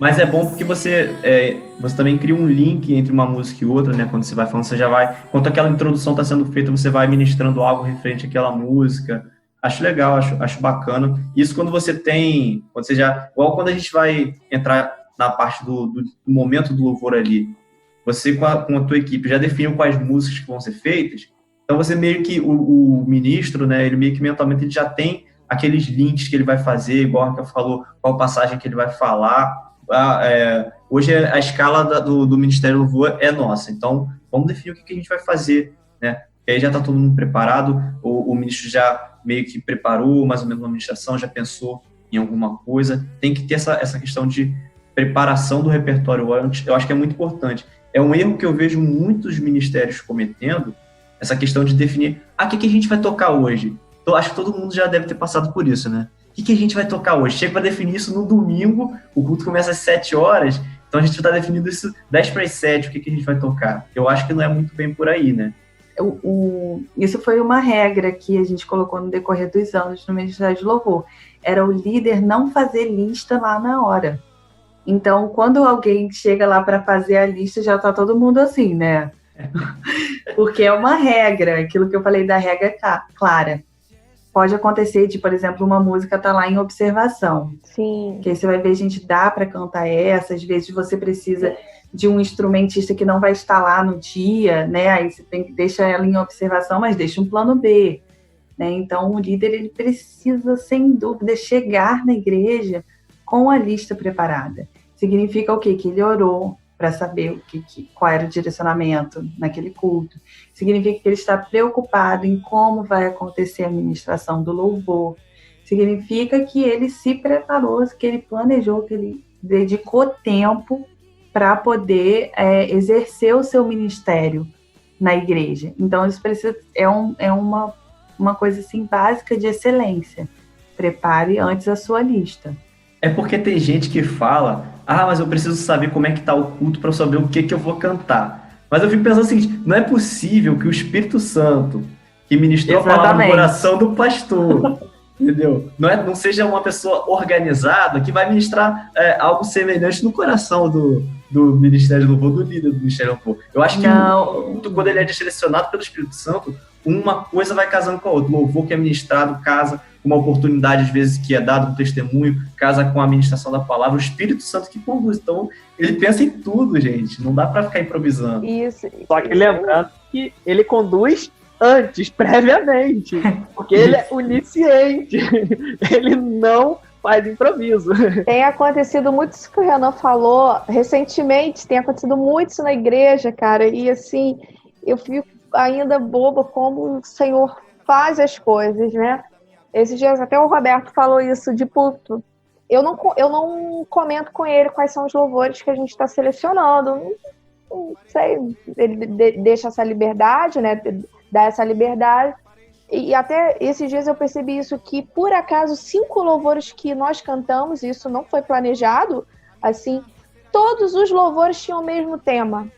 S1: Mas é bom porque você também cria um link entre uma música e outra, né? Quando você vai falando, você já vai... Enquanto aquela introdução está sendo feita, você vai ministrando algo referente àquela música. Acho legal, acho bacana. Isso quando você tem... Igual quando a gente vai entrar na parte do momento do louvor ali. Você com a tua equipe já definiu quais músicas que vão ser feitas. Então você meio que... O ministro, né? Ele meio que mentalmente ele já tem aqueles links que ele vai fazer, igual a Raquel falou, qual passagem que ele vai falar. Hoje a escala do Ministério do Louvor é nossa, então vamos definir o que a gente vai fazer, né? E aí já está todo mundo preparado, o ministro já meio que preparou mais ou menos uma administração, já pensou em alguma coisa, tem que ter essa questão de preparação do repertório antes, eu acho que é muito importante. É um erro que eu vejo muitos ministérios cometendo, essa questão de definir, o que a gente vai tocar hoje? Então, acho que todo mundo já deve ter passado por isso, né? O que a gente vai tocar hoje? Chega para definir isso no domingo, o culto começa às 7 horas, então a gente está definindo isso 10 para as 7, o que a gente vai tocar? Eu acho que não é muito bem por aí, né?
S3: Isso foi uma regra que a gente colocou no decorrer dos anos no Ministério de Louvor. Era o líder não fazer lista lá na hora. Então, quando alguém chega lá para fazer a lista, já está todo mundo assim, né? Porque é uma regra, aquilo que eu falei da regra clara. Pode acontecer de, por exemplo, uma música tá lá em observação.
S4: Sim.
S3: Que aí você vai ver, gente, dá para cantar essa, às vezes você precisa de um instrumentista que não vai estar lá no dia, né? Aí você tem que deixar ela em observação, mas deixa um plano B, né? Então, o líder, ele precisa, sem dúvida, chegar na igreja com a lista preparada. Significa o quê? Que ele orou para saber qual era o direcionamento naquele culto. Significa que ele está preocupado em como vai acontecer a ministração do louvor. Significa que ele se preparou, que ele planejou, que ele dedicou tempo para poder exercer o seu ministério na igreja. Então, isso precisa, é uma coisa assim, básica de excelência. Prepare antes a sua lista.
S1: É porque tem gente que fala, mas eu preciso saber como é que tá o culto para saber o que eu vou cantar. Mas eu fico pensando o seguinte, não é possível que o Espírito Santo, que ministrou a palavra no coração do pastor, entendeu? Não seja uma pessoa organizada que vai ministrar algo semelhante no coração do Ministério do Louvor, do líder do Ministério do Louvor. Eu acho que o culto, quando ele é direcionado pelo Espírito Santo, uma coisa vai casando com a outra. O louvor que é ministrado casa com uma oportunidade, às vezes, que é dado um testemunho, casa com a ministração da palavra, o Espírito Santo que conduz. Então, ele pensa em tudo, gente. Não dá para ficar improvisando.
S2: Isso. Só que lembrando que ele conduz antes, previamente, porque ele é onisciente. Ele não faz improviso.
S4: Tem acontecido muito isso que o Renan falou recentemente, tem acontecido muito isso na igreja, cara, e assim, eu fico ainda boba como o Senhor faz as coisas, né? Esses dias até o Roberto falou isso de púlpito. Eu não comento com ele quais são os louvores que a gente está selecionando. Não sei, ele deixa essa liberdade, né? Dá essa liberdade. E até esses dias eu percebi isso, que por acaso 5 louvores que nós cantamos, isso não foi planejado, assim, todos os louvores tinham o mesmo tema.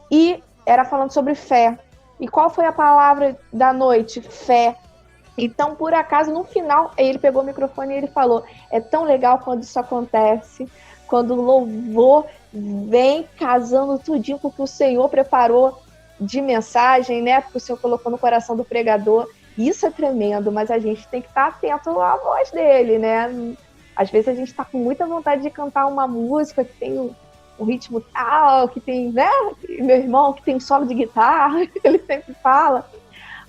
S4: E era falando sobre fé. E qual foi a palavra da noite? Fé. Então, por acaso, no final, ele pegou o microfone e ele falou, é tão legal quando isso acontece, quando o louvor vem casando tudinho com o que o Senhor preparou de mensagem, né? Que o Senhor colocou no coração do pregador. Isso é tremendo, mas a gente tem que estar atento à voz dele, né? Às vezes a gente está com muita vontade de cantar uma música que tem um ritmo tal, que tem, né? Meu irmão, que tem solo de guitarra, ele sempre fala.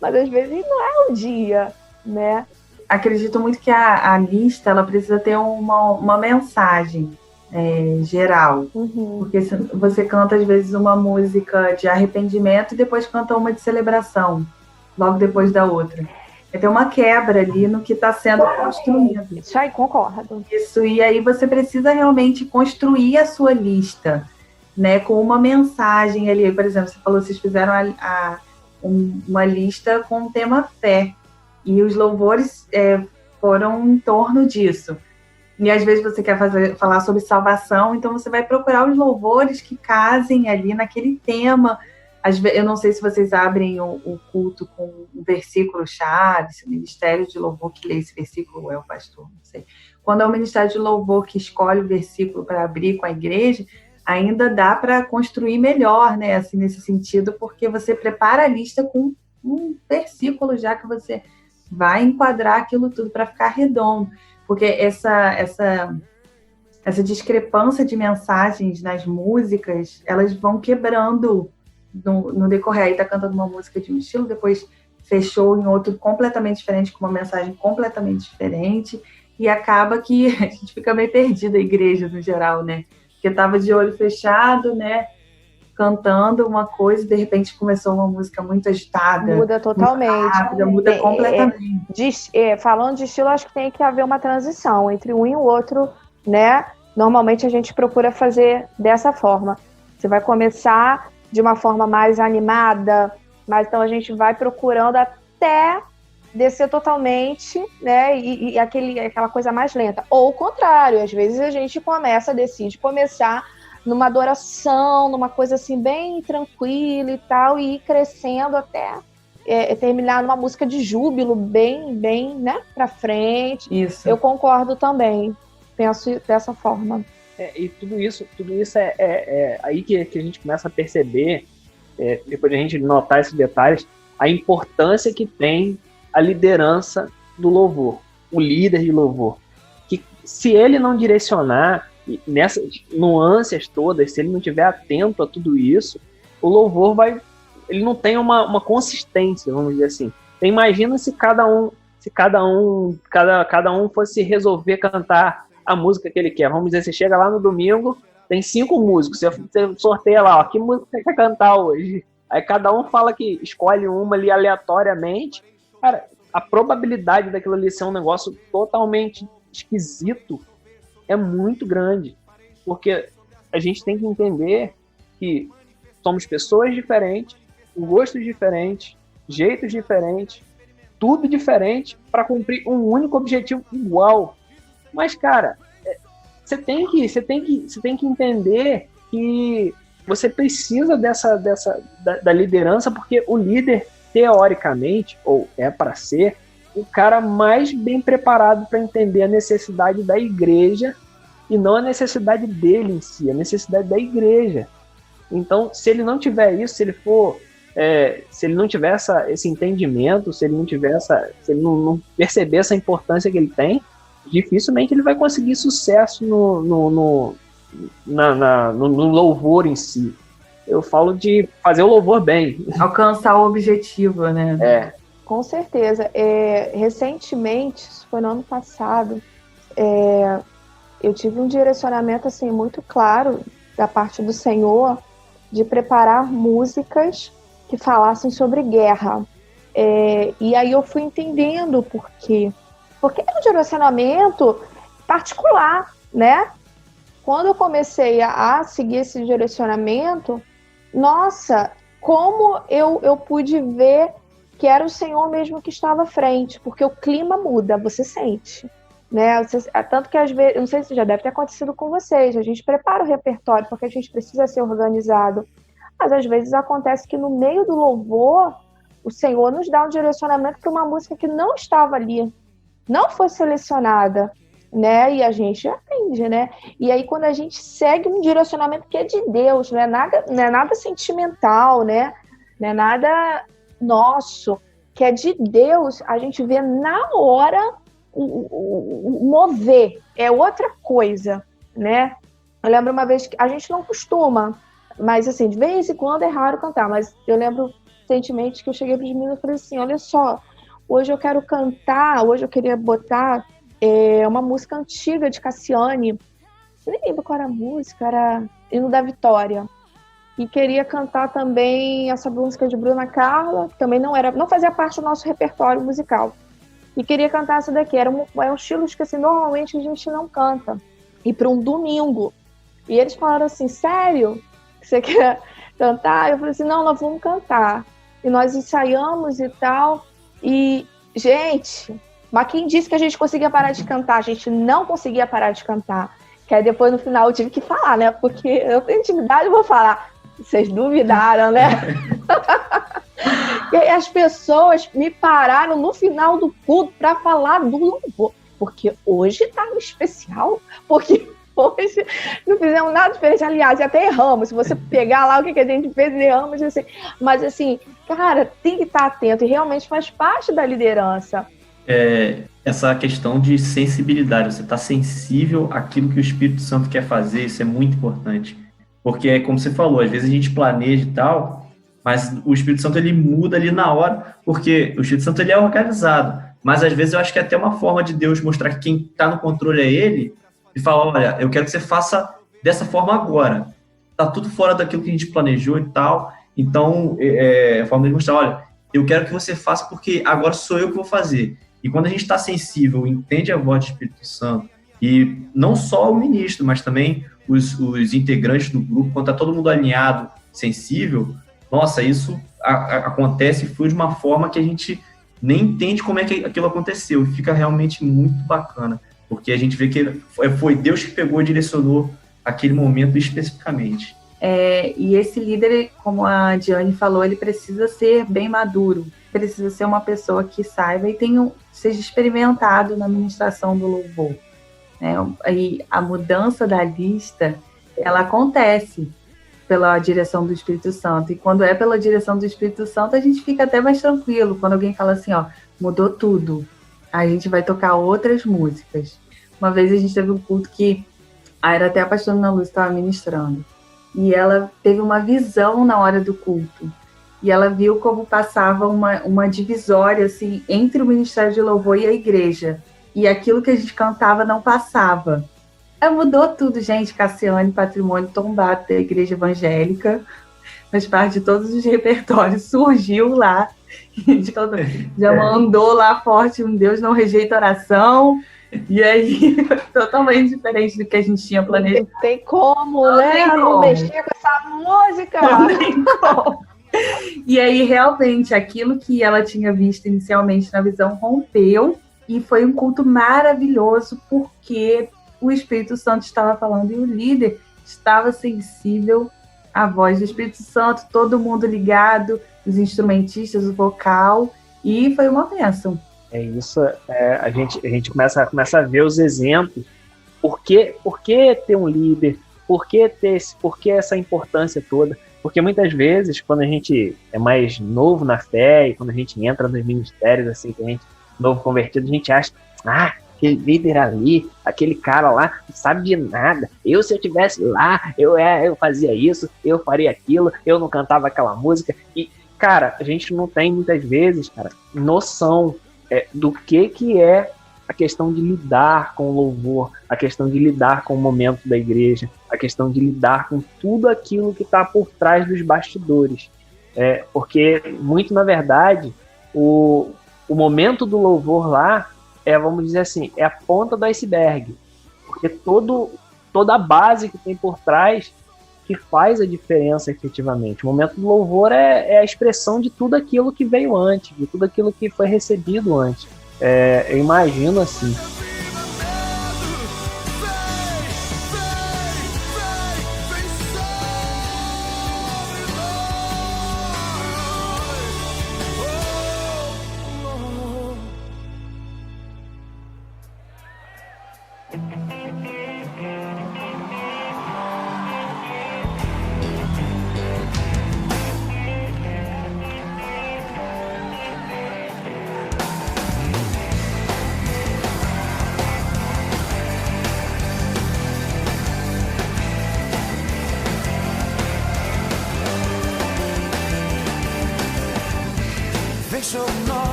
S4: Mas às vezes não é o dia, né?
S3: Acredito muito que a lista, ela precisa ter uma mensagem geral.
S4: Uhum.
S3: Porque você canta, às vezes, uma música de arrependimento e depois canta uma de celebração, logo depois da outra. Vai ter uma quebra ali no que está sendo construído.
S4: Isso aí, concordo.
S3: Isso, e aí você precisa realmente construir a sua lista, né? Com uma mensagem ali. Por exemplo, você falou que vocês fizeram uma lista com o tema fé, e os louvores foram em torno disso. E às vezes você quer falar sobre salvação, então você vai procurar os louvores que casem ali naquele tema. Eu não sei se vocês abrem o culto com um versículo-chave, se o Ministério de Louvor que lê esse versículo é o pastor, não sei. Quando é o Ministério de Louvor que escolhe o versículo para abrir com a igreja, ainda dá para construir melhor, né, assim, nesse sentido, porque você prepara a lista com um versículo já que você vai enquadrar aquilo tudo para ficar redondo, porque essa discrepância de mensagens nas músicas, elas vão quebrando no decorrer. Aí tá cantando uma música de um estilo, depois fechou em outro completamente diferente, com uma mensagem completamente diferente, e acaba que a gente fica meio perdida, a igreja no geral, né? Porque tava de olho fechado, né? Cantando uma coisa e de repente começou uma música muito agitada.
S4: Muda totalmente.
S3: Muito rápida, muda completamente.
S4: Falando de estilo, acho que tem que haver uma transição entre um e o outro, né? Normalmente a gente procura fazer dessa forma. Você vai começar de uma forma mais animada, mas então a gente vai procurando até descer totalmente, né, e aquela coisa mais lenta. Ou o contrário, às vezes a gente decide começar numa adoração, numa coisa assim bem tranquila e tal, e ir crescendo até terminar numa música de júbilo bem, né, pra frente.
S3: Isso.
S4: Eu concordo também, penso dessa forma.
S2: E tudo isso é aí que a gente começa a perceber, depois de a gente notar esses detalhes, a importância que tem a liderança do louvor, o líder de louvor. Que se ele não direcionar nessas nuances todas, se ele não estiver atento a tudo isso, o louvor ele não tem uma consistência, vamos dizer assim. Então, imagina se cada um fosse resolver cantar a música que ele quer. Vamos dizer, você chega lá no domingo, tem 5 músicos, você sorteia lá, ó, que música você quer cantar hoje? Aí cada um fala que escolhe uma ali aleatoriamente. Cara, a probabilidade daquilo ali ser um negócio totalmente esquisito é muito grande, porque a gente tem que entender que somos pessoas diferentes, com gostos diferentes, jeitos diferentes, tudo diferente para cumprir um único objetivo igual. Mas, cara, você tem que entender que você precisa da liderança, porque o líder, teoricamente, ou é para ser, o cara mais bem preparado para entender a necessidade da igreja e não a necessidade dele em si, a necessidade da igreja. Então, se ele não tiver isso, se ele não tiver esse entendimento, se ele não perceber essa importância que ele tem, dificilmente ele vai conseguir sucesso no louvor em si. Eu falo de fazer o louvor bem.
S3: Alcançar o objetivo, né?
S4: Com certeza. Recentemente, isso foi no ano passado, eu tive um direcionamento assim, muito claro da parte do Senhor de preparar músicas que falassem sobre guerra. E aí eu fui entendendo por quê. Porque é um direcionamento particular, né? Quando eu comecei a seguir esse direcionamento, nossa, como eu pude ver que era o Senhor mesmo que estava à frente, porque o clima muda, você sente, né? Tanto que às vezes, não sei se já deve ter acontecido com vocês, a gente prepara o repertório porque a gente precisa ser organizado, mas às vezes acontece que no meio do louvor, o Senhor nos dá um direcionamento para uma música que não estava ali, não foi selecionada, né? E a gente aprende, né? E aí quando a gente segue um direcionamento que é de Deus, não é nada sentimental, né? Não é nada nosso, que é de Deus, a gente vê na hora o mover, é outra coisa, né? Eu lembro uma vez que a gente não costuma, mas assim, de vez em quando é raro cantar, mas eu lembro recentemente que eu cheguei para os meninos e falei assim, olha só, hoje eu quero cantar, hoje eu queria botar uma música antiga de Cassiane, eu nem lembro qual era a música, era Hino da Vitória, e queria cantar também essa música de Bruna Carla, que também não fazia parte do nosso repertório musical, e queria cantar essa daqui, é um estilo que assim, normalmente a gente não canta, e para um domingo, e eles falaram assim, sério, que você quer cantar? Eu falei assim, não, nós vamos cantar, e nós ensaiamos e tal, e, gente, mas quem disse que a gente conseguia parar de cantar? A gente não conseguia parar de cantar. Que aí depois, no final, eu tive que falar, né? Porque eu tenho intimidade, eu vou falar. Vocês duvidaram, né? E aí as pessoas me pararam no final do culto para falar do louvor. Porque hoje estava especial. Porque hoje não fizemos nada diferente. Aliás, até erramos. Se você pegar lá o que a gente fez, erramos. Assim. Mas, assim, cara, tem que estar atento. E realmente faz parte da liderança.
S1: Essa questão de sensibilidade, você está sensível àquilo que o Espírito Santo quer fazer, isso é muito importante, porque como você falou, às vezes a gente planeja e tal, mas o Espírito Santo ele muda ali na hora, porque o Espírito Santo ele é organizado, mas às vezes eu acho que é até uma forma de Deus mostrar que quem está no controle é Ele, e falar, olha, eu quero que você faça dessa forma agora, tá tudo fora daquilo que a gente planejou e tal, então a forma de mostrar, olha, eu quero que você faça porque agora sou eu que vou fazer. E quando a gente está sensível, entende a voz do Espírito Santo E não só o ministro, mas também os integrantes do grupo, quando está todo mundo alinhado, sensível, nossa, isso acontece e flui de uma forma que a gente nem entende como é que aquilo aconteceu. E fica realmente muito bacana, porque a gente vê que foi Deus que pegou e direcionou aquele momento especificamente.
S3: E esse líder, como a Diane falou, ele precisa ser bem maduro, precisa ser uma pessoa que saiba e seja experimentado na administração do louvor. E a mudança da lista, ela acontece pela direção do Espírito Santo. E quando é pela direção do Espírito Santo, a gente fica até mais tranquilo. Quando alguém fala assim, ó, mudou tudo, a gente vai tocar outras músicas. Uma vez a gente teve um culto que era até a pastora Ana Luz estava ministrando. E ela teve uma visão na hora do culto. E ela viu como passava uma divisória assim, entre o Ministério de Louvor e a igreja. E aquilo que a gente cantava não passava. Mudou tudo, gente. Cassiane, patrimônio tombado da igreja evangélica, faz parte de todos os repertórios, surgiu lá. Já mandou lá forte, um Deus não rejeita oração. E aí, totalmente diferente do que a gente tinha planejado.
S4: Não tem como, né? Não mexer com essa música.
S3: Não tem como. E aí, realmente, aquilo que ela tinha visto inicialmente na visão rompeu. E foi um culto maravilhoso, porque o Espírito Santo estava falando e o líder estava sensível à voz do Espírito Santo, todo mundo ligado, os instrumentistas, o vocal, e foi uma bênção.
S2: É isso, a gente começa a ver os exemplos. Por que ter um líder? Por que essa importância toda? Porque muitas vezes, quando a gente é mais novo na fé, e quando a gente entra nos ministérios, assim, que a gente novo convertido, a gente acha, aquele líder ali, aquele cara lá, não sabe de nada. Se eu tivesse lá, eu fazia isso, eu faria aquilo, eu não cantava aquela música. E, cara, a gente não tem muitas vezes, cara, noção do que é a questão de lidar com o louvor, a questão de lidar com o momento da igreja, a questão de lidar com tudo aquilo que está por trás dos bastidores. Porque, muito na verdade, o momento do louvor lá vamos dizer assim, é a ponta do iceberg. Porque toda a base que tem por trás que faz a diferença efetivamente. O momento do louvor é a expressão de tudo aquilo que veio antes, de tudo aquilo que foi recebido antes. Eu imagino assim.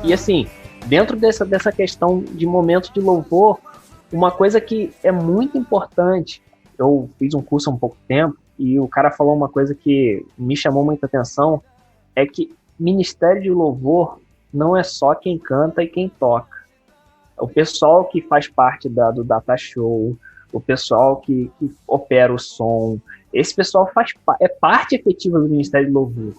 S2: E assim, dentro dessa questão de momento de louvor, uma coisa que é muito importante, eu fiz um curso há um pouco tempo, e o cara falou uma coisa que me chamou muita atenção, é que ministério de louvor não é só quem canta e quem toca. O pessoal que faz parte do data show, o pessoal que opera o som, esse pessoal é parte efetiva do ministério de louvor.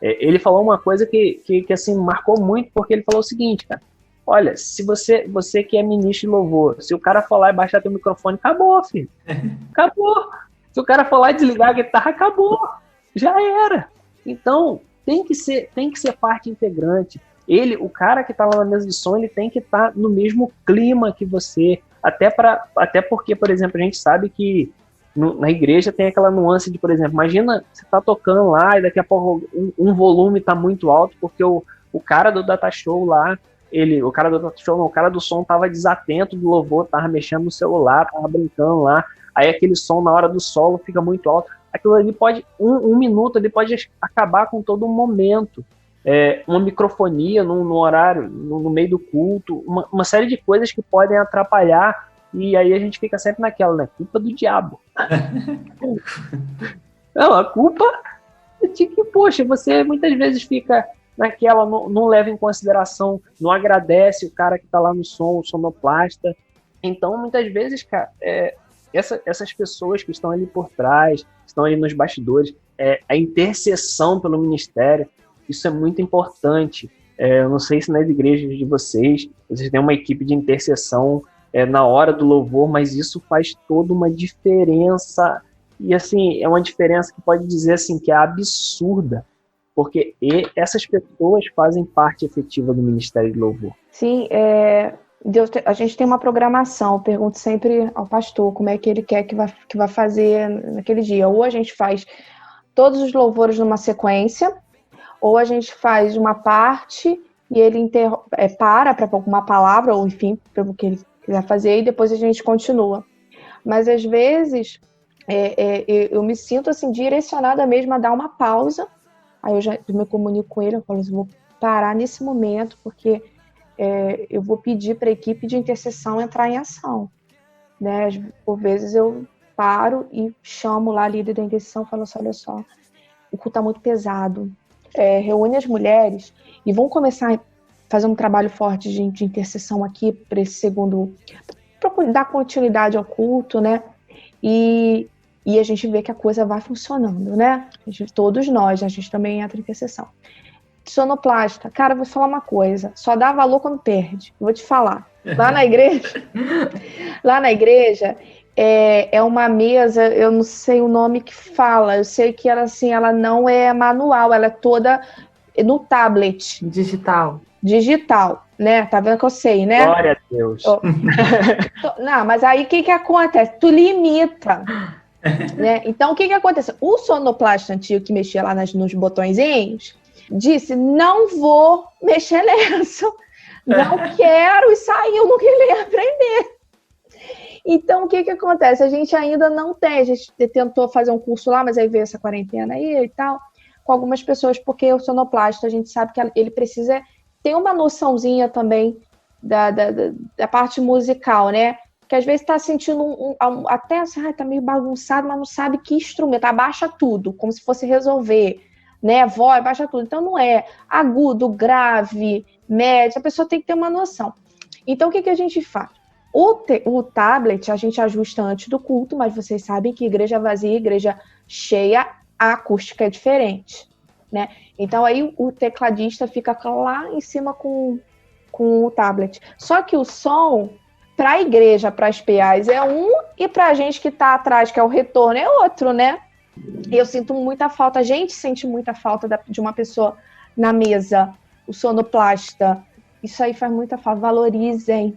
S2: Ele falou uma coisa que assim, marcou muito, porque ele falou o seguinte, cara, olha, se você que é ministro de louvor, se o cara falar e baixar teu microfone, acabou, filho. Acabou. Se o cara falar e desligar a guitarra, acabou. Já era. Então, tem que ser parte integrante. O cara que está lá na mesa de som, ele tem que estar no mesmo clima que você. Até porque, por exemplo, a gente sabe que na igreja tem aquela nuance de, por exemplo, imagina você tá tocando lá e daqui a pouco um volume tá muito alto porque o cara do data show lá, o cara do som tava desatento do louvor, tava mexendo no celular, tava brincando lá, aí aquele som na hora do solo fica muito alto. Aquilo ali pode, um minuto, ele pode acabar com todo um momento. Uma microfonia no horário, no meio do culto, uma série de coisas que podem atrapalhar. E aí a gente fica sempre naquela, né? Culpa do diabo. Não, a culpa é de que, poxa, você muitas vezes fica naquela, não leva em consideração, não agradece o cara que está lá no som, o sonoplasta. Então, muitas vezes, cara, essas pessoas que estão ali por trás, que estão ali nos bastidores, a intercessão pelo ministério, isso é muito importante. Eu não sei se nas igrejas de vocês têm uma equipe de intercessão na hora do louvor, mas isso faz toda uma diferença. E, assim, é uma diferença que pode dizer assim, que é absurda, porque essas pessoas fazem parte efetiva do Ministério de Louvor.
S4: Sim, a gente tem uma programação, eu pergunto sempre ao pastor como é que ele quer que vai fazer naquele dia. Ou a gente faz todos os louvores numa sequência, ou a gente faz uma parte e ele para alguma palavra, ou enfim, para o que ele quiser fazer, e depois a gente continua. Mas às vezes eu me sinto assim, direcionada mesmo a dar uma pausa. Aí eu me comunico com ele, eu falo assim, vou parar nesse momento, porque eu vou pedir para a equipe de intercessão entrar em ação. Né? Por vezes eu paro e chamo lá a líder da intercessão e falo assim, olha só, o culto está muito pesado. Reúne as mulheres e vão começar a fazer um trabalho forte de intercessão aqui para esse segundo, para dar continuidade ao culto, né? E a gente vê que a coisa vai funcionando, né? Todos nós, a gente também entra em intercessão. Sonoplasta, cara, vou te falar uma coisa, só dá valor quando perde. Vou te falar. Lá na igreja, é uma mesa, eu não sei o nome que fala, eu sei que ela, assim, ela não é manual, ela é toda no tablet. Digital, né? Tá vendo que eu sei, né?
S2: Glória a Deus.
S4: Não, mas aí o que acontece? Tu limita. Né? Então, o que acontece? O sonoplasta antigo que mexia lá nos botõezinhos disse, não vou mexer nessa, não quero, e saiu, não queria aprender. Então, o que acontece? A gente ainda não tem, a gente tentou fazer um curso lá, mas aí veio essa quarentena aí e tal, com algumas pessoas, porque o sonoplasta, a gente sabe que ele precisa ter uma noçãozinha também da parte musical, né? Que às vezes está sentindo até assim, tá meio bagunçado, mas não sabe que instrumento, abaixa tudo, como se fosse resolver, né? Voz, abaixa tudo. Então não é agudo, grave, médio, a pessoa tem que ter uma noção. Então o que a gente faz? O tablet a gente ajusta antes do culto, mas vocês sabem que igreja vazia, igreja cheia, a acústica é diferente, né? Então aí o tecladista fica lá em cima com o tablet. Só que o som para a igreja, para as PAs é um, e para a gente que está atrás, que é o retorno, é outro, né? Eu sinto muita falta, a gente sente muita falta de uma pessoa na mesa, o sonoplasta. Isso aí faz muita falta. Valorizem.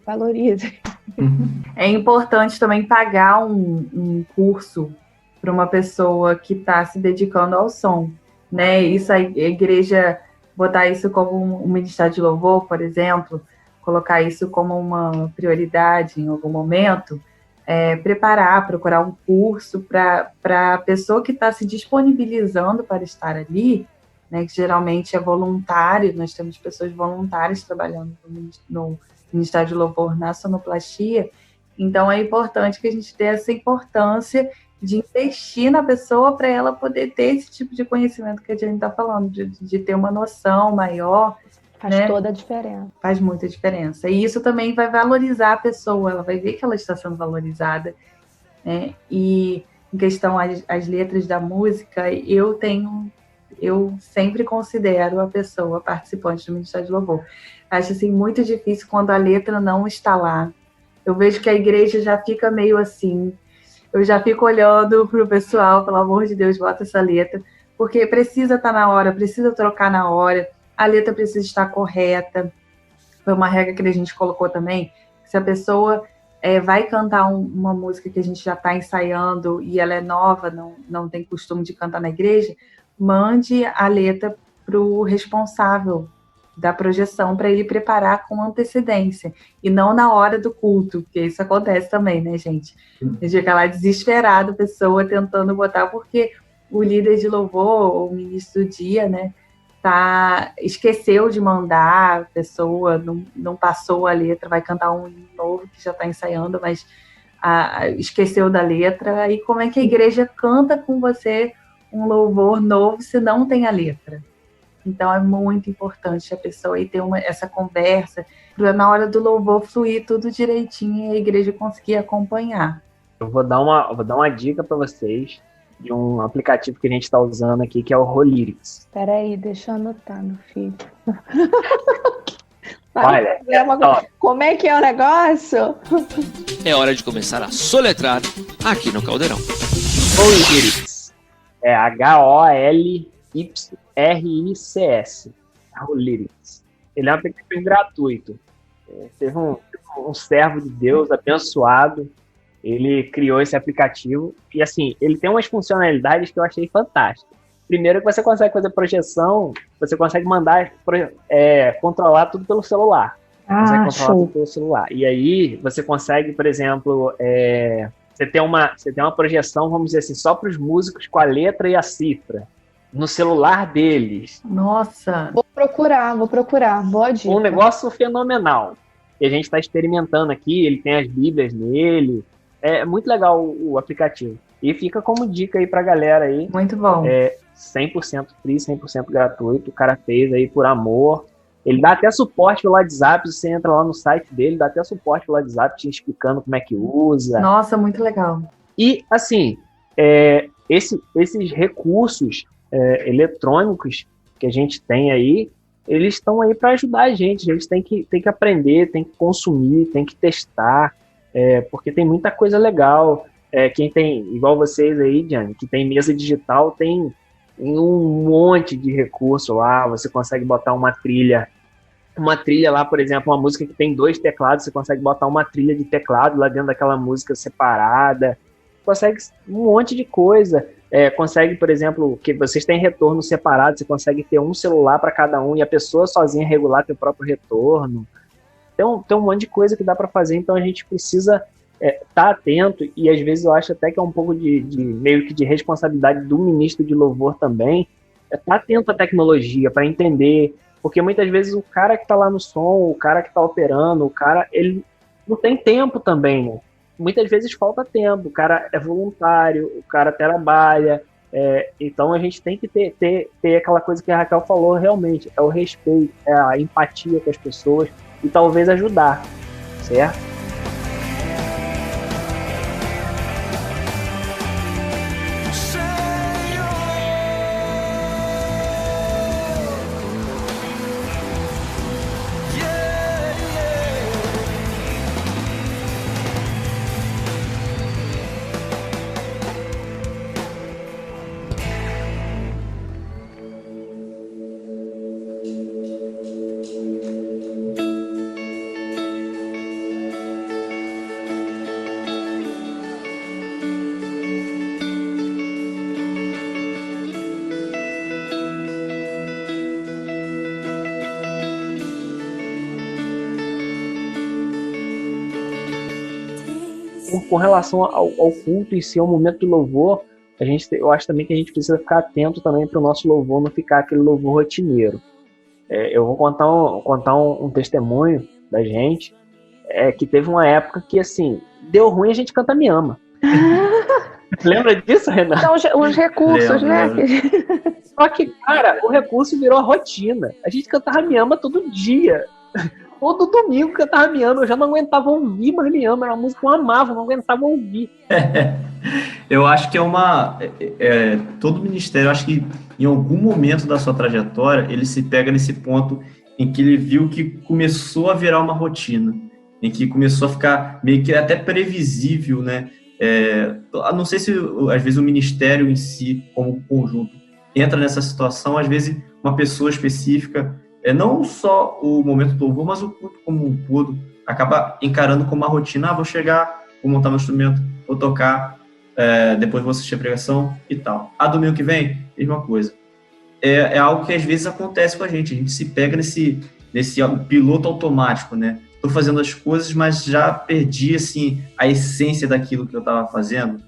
S3: É importante também pagar um curso para uma pessoa que está se dedicando ao som, né? Isso a igreja botar isso como um ministério de louvor, por exemplo, colocar isso como uma prioridade em algum momento, procurar um curso para a pessoa que está se disponibilizando para estar ali, né, que geralmente é voluntário, nós temos pessoas voluntárias trabalhando no Ministério de Louvor na sonoplastia, então é importante que a gente dê essa importância de investir na pessoa para ela poder ter esse tipo de conhecimento que a gente está falando, de ter uma noção maior.
S4: Faz toda a diferença.
S3: Faz muita diferença. E isso também vai valorizar a pessoa, ela vai ver que ela está sendo valorizada. Né? E em questão às letras da música, eu sempre considero a pessoa participante do Ministério de Louvor. Acho assim, muito difícil quando a letra não está lá. Eu vejo que a igreja já fica meio assim, eu já fico olhando para o pessoal, pelo amor de Deus, bota essa letra, porque precisa estar na hora, precisa trocar na hora, a letra precisa estar correta. Foi uma regra que a gente colocou também, se a pessoa vai cantar uma música que a gente já está ensaiando e ela é nova, não tem costume de cantar na igreja, mande a letra para o responsável da projeção para ele preparar com antecedência e não na hora do culto, porque isso acontece também, né, gente? A gente fica lá desesperado, a pessoa tentando botar, porque o líder de louvor, ou o ministro do dia, né, esqueceu de mandar, a pessoa não passou a letra, vai cantar um hino novo que já está ensaiando, mas esqueceu da letra. Aí como é que a igreja canta com você um louvor novo se não tem a letra? Então é muito importante a pessoa aí ter essa conversa, para na hora do louvor fluir tudo direitinho e a igreja conseguir acompanhar.
S2: Eu vou dar uma dica para vocês de um aplicativo que a gente está usando aqui, que é o Rolyrics.
S4: Peraí, deixa eu anotar, meu filho.
S2: Olha,
S4: como é que é o negócio?
S5: É hora de começar a soletrar aqui no Caldeirão.
S2: Rolyrics. É H-O-L-Y-R-I-C-S. Rolyrics. Ele é um aplicativo gratuito. Teve um servo de Deus abençoado. Ele criou esse aplicativo. E assim, ele tem umas funcionalidades que eu achei fantásticas. Primeiro que você consegue fazer projeção, você consegue mandar, controlar tudo pelo celular. Consegue controlar tudo pelo celular. E aí, você consegue, por exemplo, você tem uma projeção, vamos dizer assim, só para os músicos com a letra e a cifra. No celular deles.
S3: Nossa!
S4: Vou procurar. Boa dica.
S2: Um negócio fenomenal. E a gente está experimentando aqui, ele tem as bíblias nele. É muito legal o aplicativo. E fica como dica aí pra galera aí.
S3: Muito bom.
S2: 100% free, 100% gratuito. O cara fez aí por amor. Ele dá até suporte pelo WhatsApp. Você entra lá no site dele, dá até suporte pelo WhatsApp te explicando como é que usa.
S3: Nossa, muito legal.
S2: E, assim, esses recursos eletrônicos que a gente tem aí, eles estão aí para ajudar a gente. Eles têm que aprender, têm que consumir, têm que testar, porque tem muita coisa legal. Quem tem, igual vocês aí, Diane, que tem mesa digital, tem um monte de recurso lá. Você consegue botar uma trilha lá, por exemplo, uma música que tem 2 teclados, você consegue botar uma trilha de teclado lá dentro daquela música separada. Consegue um monte de coisa. Consegue, por exemplo, que vocês têm retorno separado, você consegue ter um celular para cada um e a pessoa sozinha regular seu próprio retorno. Tem um monte de coisa que dá para fazer, então a gente precisa estar atento, e às vezes eu acho até que é um pouco meio que de responsabilidade do ministro de louvor também, estar atento à tecnologia para entender, porque muitas vezes o cara que está lá no som, o cara que está operando, ele não tem tempo também, né? Muitas vezes falta tempo, o cara é voluntário, o cara trabalha, então a gente tem que ter aquela coisa que a Raquel falou realmente, é o respeito, é a empatia com as pessoas e talvez ajudar, certo? Com relação ao culto em si, ao momento do louvor, eu acho também que a gente precisa ficar atento também para o nosso louvor não ficar aquele louvor rotineiro. Eu vou contar um testemunho da gente, que teve uma época que, assim, deu ruim, a gente canta Me Ama. Lembra disso, Renato?
S4: Então, os recursos, né?
S2: Só que, cara, o recurso virou a rotina. A gente cantava Me Ama todo dia. Todo domingo cantava Me Ama, eu já não aguentava ouvir, mas Me Ama era uma música que eu amava, não aguentava ouvir.
S1: Eu acho que todo ministério, eu acho que em algum momento da sua trajetória, ele se pega nesse ponto em que ele viu que começou a virar uma rotina, em que começou a ficar meio que até previsível, né? Não sei se, às vezes, o ministério em si, como conjunto, entra nessa situação, às vezes, uma pessoa específica, não só o momento do louvor, mas o culto como um todo, acaba encarando como uma rotina. Vou chegar, vou montar meu instrumento, vou tocar, depois vou assistir a pregação e tal. Domingo que vem, mesma coisa. É algo que às vezes acontece com a gente se pega nesse piloto automático, né? Estou fazendo as coisas, mas já perdi, assim, a essência daquilo que eu estava fazendo.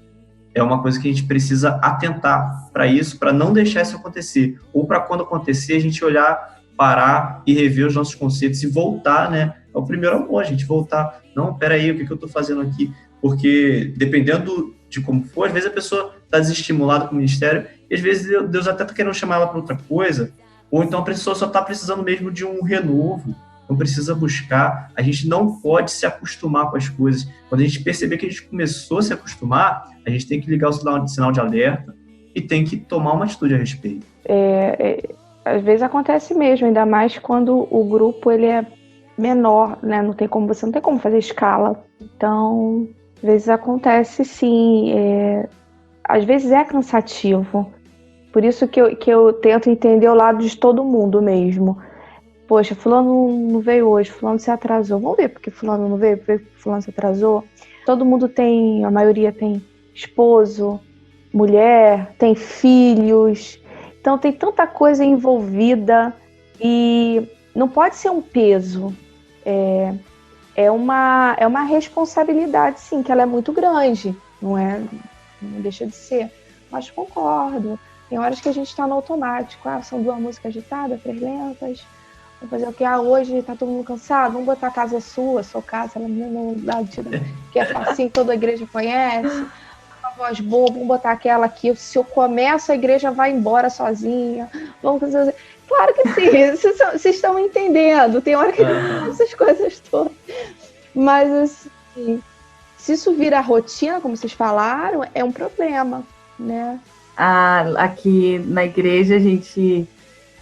S1: É uma coisa que a gente precisa atentar para isso, para não deixar isso acontecer. Ou para quando acontecer, a gente olhar, parar e rever os nossos conceitos e voltar, né? É o primeiro amor, a gente voltar. Não, peraí, o que eu estou fazendo aqui? Porque, dependendo de como for, às vezes a pessoa está desestimulada com o ministério e às vezes Deus até está querendo chamar ela para outra coisa, ou então a pessoa só está precisando mesmo de um renovo, não precisa buscar. A gente não pode se acostumar com as coisas. Quando a gente perceber que a gente começou a se acostumar, a gente tem que ligar o sinal de alerta e tem que tomar uma atitude a respeito.
S4: Às vezes acontece mesmo, ainda mais quando o grupo ele é menor, né? Você não tem como fazer escala. Então, às vezes acontece sim. Às vezes é cansativo. Por isso que eu tento entender o lado de todo mundo mesmo. Poxa, fulano não veio hoje, fulano se atrasou. Vamos ver porque fulano não veio, porque fulano se atrasou. Todo mundo a maioria tem esposo, mulher, tem filhos. Então tem tanta coisa envolvida e não pode ser um peso. É uma responsabilidade, sim, que ela é muito grande. Não deixa de ser. Mas concordo. Tem horas que a gente está no automático. São 2 músicas agitadas, 3 lentas. Vamos fazer o quê? Hoje tá todo mundo cansado, vamos botar a Casa é Sua, Sou Casa, ela não dá que é facinho, toda a igreja conhece. Uma voz boa, vamos botar aquela aqui. Se eu começo, a igreja vai embora sozinha. Vamos fazer. Claro que sim, vocês estão entendendo. Tem hora que essas coisas todas. Mas, assim, se isso vira rotina, como vocês falaram, é um problema, né?
S3: Aqui na igreja,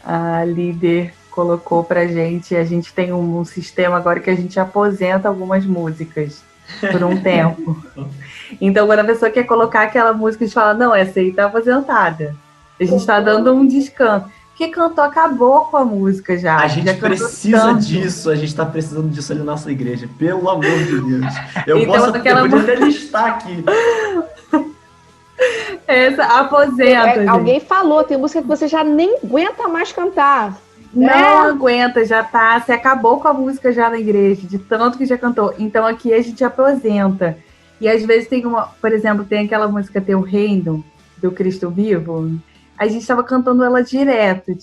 S3: a líder colocou pra gente, a gente tem um sistema agora que a gente aposenta algumas músicas por um tempo. Então, quando a pessoa quer colocar aquela música, a gente fala, não, essa aí tá aposentada. A gente tá dando um descanso. Porque acabou com a música já.
S1: A gente precisa disso, a gente tá precisando disso ali na nossa igreja, pelo amor de Deus. Eu
S3: então,
S1: podia até listar aqui.
S3: Essa aposenta.
S4: Alguém falou, tem música que você já nem aguenta mais cantar.
S3: Não aguenta, já tá. Você acabou com a música já na igreja, de tanto que já cantou. Então aqui a gente aposenta. E às vezes tem por exemplo, tem aquela música Teu Reino, do Cristo Vivo. A gente tava cantando ela direto.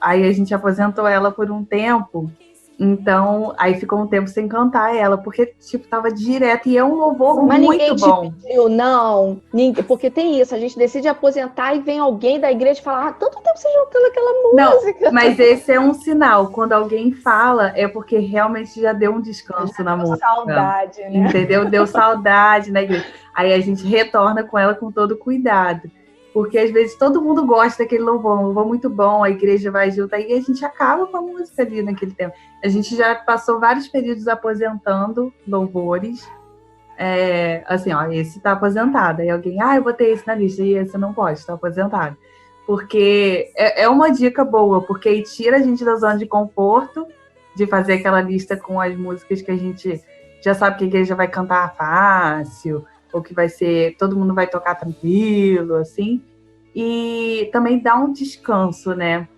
S3: Aí a gente aposentou ela por um tempo. Então, aí ficou um tempo sem cantar ela, porque, tava direto, e é um louvor muito bom. Mas ninguém te
S4: pediu, não. Porque tem isso, a gente decide aposentar e vem alguém da igreja e fala, tanto tempo você cantando aquela música.
S3: Não, mas esse é um sinal, quando alguém fala, é porque realmente já deu um descanso na música.
S4: Saudade, né?
S3: Entendeu? Deu saudade na igreja. Aí a gente retorna com ela com todo cuidado. Porque às vezes todo mundo gosta daquele louvor, um louvor muito bom, a igreja vai junto, aí a gente acaba com a música ali naquele tempo. A gente já passou vários períodos aposentando louvores, esse tá aposentado, aí alguém, eu botei esse na lista, e esse não pode, tá aposentado. Porque é uma dica boa, porque aí tira a gente da zona de conforto, de fazer aquela lista com as músicas que a gente já sabe que a igreja vai cantar fácil, ou que vai ser, todo mundo vai tocar tranquilo, assim, e também dá um descanso, né,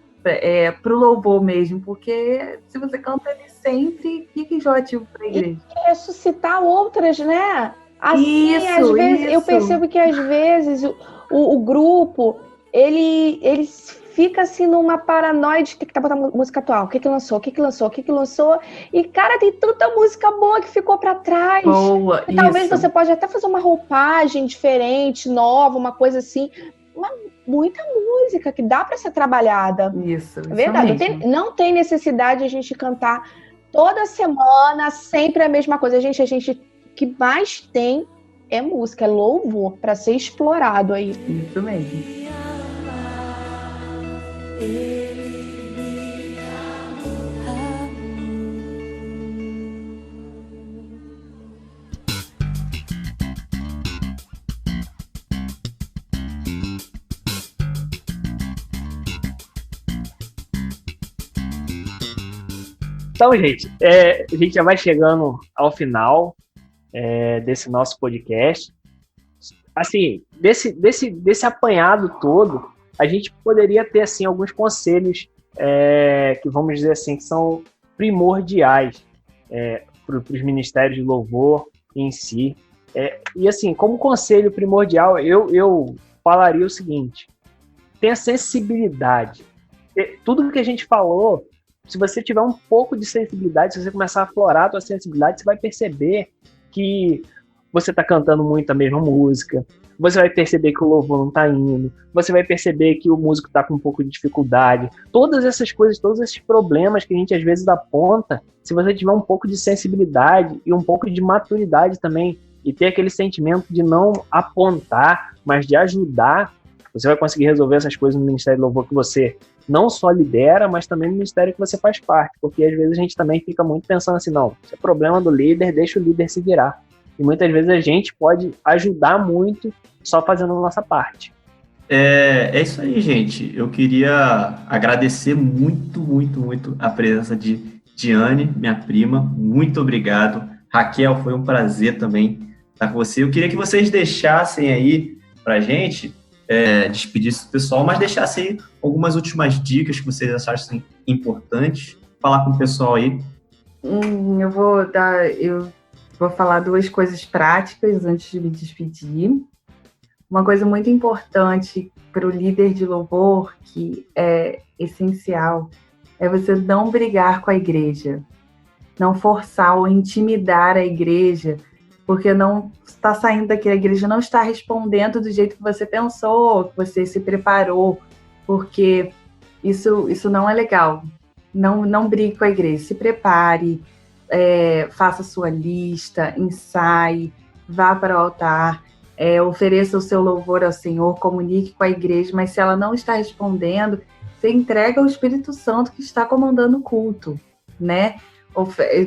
S3: pro louvor mesmo, porque se você canta ele sempre, fica enjoativo pra igreja.
S4: E ressuscitar outras, né? Assim, às vezes, eu percebo que às vezes o grupo, ele fica assim numa paranoia de ter que botar música atual. O que lançou? E, cara, tem tanta música boa que ficou pra trás.
S3: Boa,
S4: e talvez você pode até fazer uma roupagem diferente, nova, uma coisa assim. Mas muita música que dá pra ser trabalhada.
S3: Isso.
S4: É verdade. Não tem necessidade de a gente cantar toda semana, sempre a mesma coisa. A gente que mais tem é música, é louvor pra ser explorado aí.
S3: Isso mesmo.
S2: Então, gente, a gente já vai chegando ao final desse nosso podcast. Assim, desse apanhado todo, a gente poderia ter assim alguns conselhos que vamos dizer assim que são primordiais para os ministérios de louvor em si. E assim, como conselho primordial, eu falaria o seguinte: tenha sensibilidade. Tudo que a gente falou, se você tiver um pouco de sensibilidade, se você começar a aflorar a sua sensibilidade, você vai perceber que você está cantando muito a mesma música, você vai perceber que o louvor não tá indo, você vai perceber que o músico tá com um pouco de dificuldade. Todas essas coisas, todos esses problemas que a gente às vezes aponta, se você tiver um pouco de sensibilidade e um pouco de maturidade também, e ter aquele sentimento de não apontar, mas de ajudar, você vai conseguir resolver essas coisas no Ministério de Louvor que você não só lidera, mas também no ministério que você faz parte, porque às vezes a gente também fica muito pensando assim, não, isso é problema do líder, deixa o líder se virar. E muitas vezes a gente pode ajudar muito só fazendo a nossa parte.
S1: É isso aí, gente. Eu queria agradecer muito, muito, muito a presença de Diane, minha prima. Muito obrigado. Raquel, foi um prazer também estar com você. Eu queria que vocês deixassem aí pra gente, despedir-se do pessoal, mas deixassem aí algumas últimas dicas que vocês achassem importantes. Falar com o pessoal aí.
S3: Eu vou falar 2 coisas práticas antes de me despedir. Uma coisa muito importante para o líder de louvor, que é essencial, é você não brigar com a igreja, não forçar ou intimidar a igreja, porque não está saindo daqui, a igreja não está respondendo do jeito que você pensou, que você se preparou, porque isso não é legal. Não brigue com a igreja, se prepare, faça sua lista, ensaie, vá para o altar, ofereça o seu louvor ao Senhor, comunique com a igreja, mas se ela não está respondendo, você entrega ao Espírito Santo que está comandando o culto, né?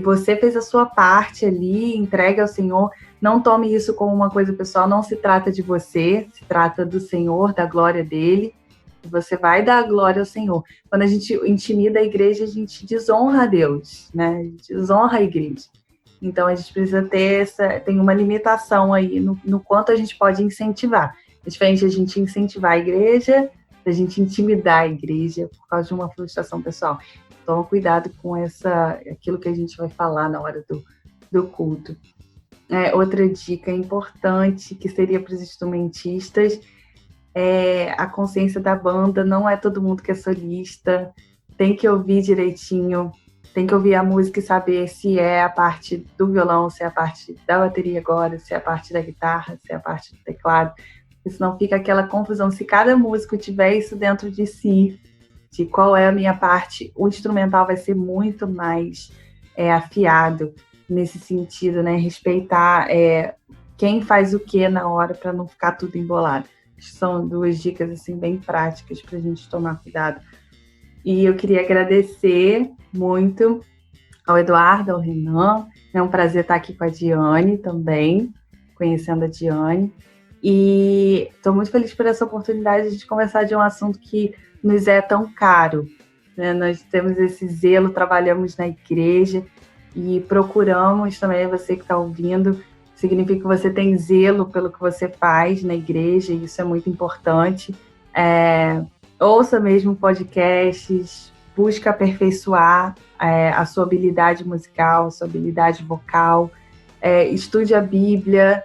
S3: Você fez a sua parte ali, entrega ao Senhor, não tome isso como uma coisa pessoal, não se trata de você, se trata do Senhor, da glória dele, você vai dar a glória ao Senhor. Quando a gente intimida a igreja, a gente desonra a Deus, né? A gente desonra a igreja. Então, a gente precisa tem uma limitação aí no quanto a gente pode incentivar. É diferente a gente incentivar a igreja, da gente intimidar a igreja por causa de uma frustração pessoal. Toma cuidado com aquilo que a gente vai falar na hora do culto. Outra dica importante, que seria para os instrumentistas, a consciência da banda. Não é todo mundo que é solista, tem que ouvir direitinho, tem que ouvir a música e saber se é a parte do violão, se é a parte da bateria agora, se é a parte da guitarra, se é a parte do teclado, porque senão fica aquela confusão. Se cada músico tiver isso dentro de si, de qual é a minha parte, o instrumental vai ser muito mais afiado nesse sentido, né? Respeitar quem faz o que na hora para não ficar tudo embolado. São 2 dicas assim, bem práticas para a gente tomar cuidado. E eu queria agradecer muito ao Eduardo, ao Renan. É um prazer estar aqui com a Diane também, conhecendo a Diane. E estou muito feliz por essa oportunidade de conversar de um assunto que nos é tão caro, né? Nós temos esse zelo, trabalhamos na igreja e procuramos também, você que está ouvindo, significa que você tem zelo pelo que você faz na igreja, e isso é muito importante. Ouça mesmo podcasts, busca aperfeiçoar a sua habilidade musical, a sua habilidade vocal, estude a Bíblia,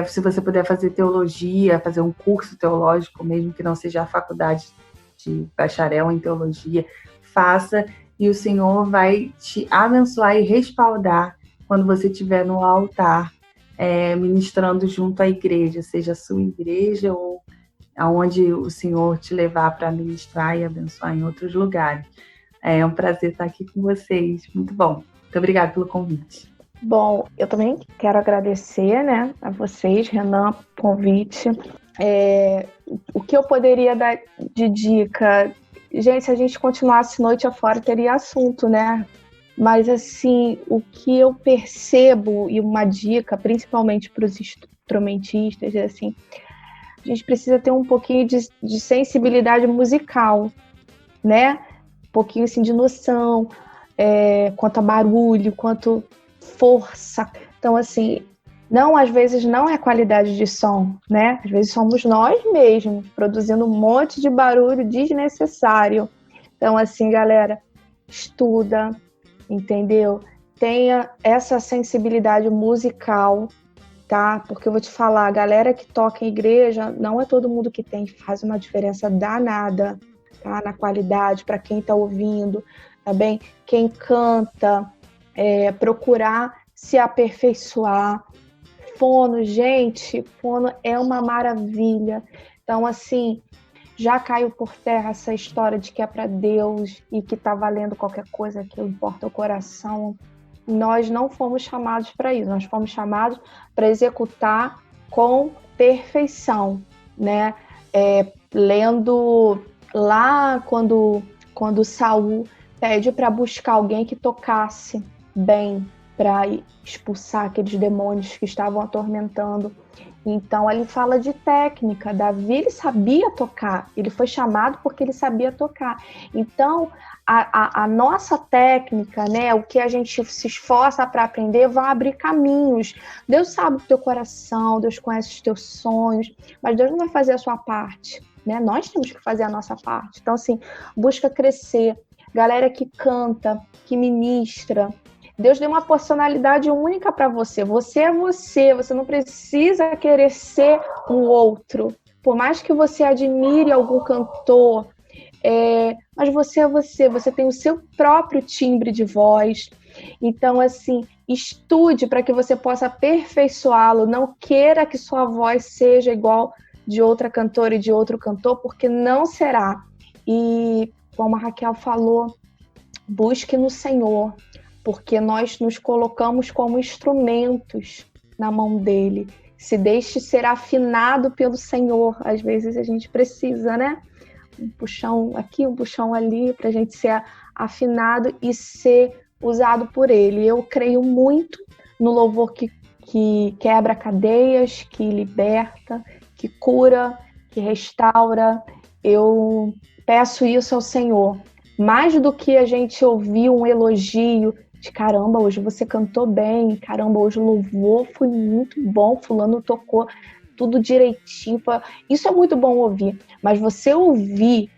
S3: se você puder fazer teologia, fazer um curso teológico, mesmo que não seja a faculdade de bacharel em teologia, faça, e o Senhor vai te abençoar e respaldar quando você estiver no altar, ministrando junto à igreja, seja a sua igreja ou aonde o Senhor te levar para ministrar e abençoar em outros lugares. É um prazer estar aqui com vocês. Muito bom. Muito obrigada pelo convite.
S4: Bom, eu também quero agradecer, né, a vocês, Renan, pelo convite. O que eu poderia dar de dica? Gente, se a gente continuasse noite afora, teria assunto, né? Mas, assim, o que eu percebo, e uma dica, principalmente para os instrumentistas, é assim, a gente precisa ter um pouquinho de sensibilidade musical, né? Um pouquinho, assim, de noção, quanto a barulho, quanto força. Então, assim, às vezes não é qualidade de som, né? Às vezes somos nós mesmos produzindo um monte de barulho desnecessário. Então, assim, galera, estuda, entendeu? Tenha essa sensibilidade musical, tá? Porque eu vou te falar, a galera que toca em igreja, não é todo mundo que tem, faz uma diferença danada, tá? Na qualidade, para quem tá ouvindo, tá bem? Quem canta, procurar se aperfeiçoar, fono, gente, fono é uma maravilha. Então, assim, já caiu por terra essa história de que é para Deus e que tá valendo qualquer coisa, que importa o coração. Nós não fomos chamados para isso, nós fomos chamados para executar com perfeição, né? Lendo lá quando Saul pede para buscar alguém que tocasse bem, para expulsar aqueles demônios que estavam atormentando. Então, ele fala de técnica. Davi, ele sabia tocar. Ele foi chamado porque ele sabia tocar. Então, a nossa técnica, né, o que a gente se esforça para aprender, vai abrir caminhos. Deus sabe o teu coração, Deus conhece os teus sonhos, mas Deus não vai fazer a sua parte, né? Nós temos que fazer a nossa parte. Então, assim, busca crescer. Galera que canta, que ministra, Deus deu uma personalidade única para você. Você é você, você não precisa querer ser um outro. Por mais que você admire algum cantor, mas você é você tem o seu próprio timbre de voz. Então, assim, estude para que você possa aperfeiçoá-lo. Não queira que sua voz seja igual de outra cantora e de outro cantor, porque não será. E, como a Raquel falou, busque no Senhor, porque nós nos colocamos como instrumentos na mão dele. Se deixe ser afinado pelo Senhor. Às vezes a gente precisa, né? Um puxão aqui, um puxão ali, para a gente ser afinado e ser usado por ele. Eu creio muito no louvor que quebra cadeias, que liberta, que cura, que restaura. Eu peço isso ao Senhor. Mais do que a gente ouvir um elogio de caramba, hoje você cantou bem, caramba, hoje o louvor foi muito bom, fulano tocou tudo direitinho. Isso é muito bom ouvir, mas você ouvir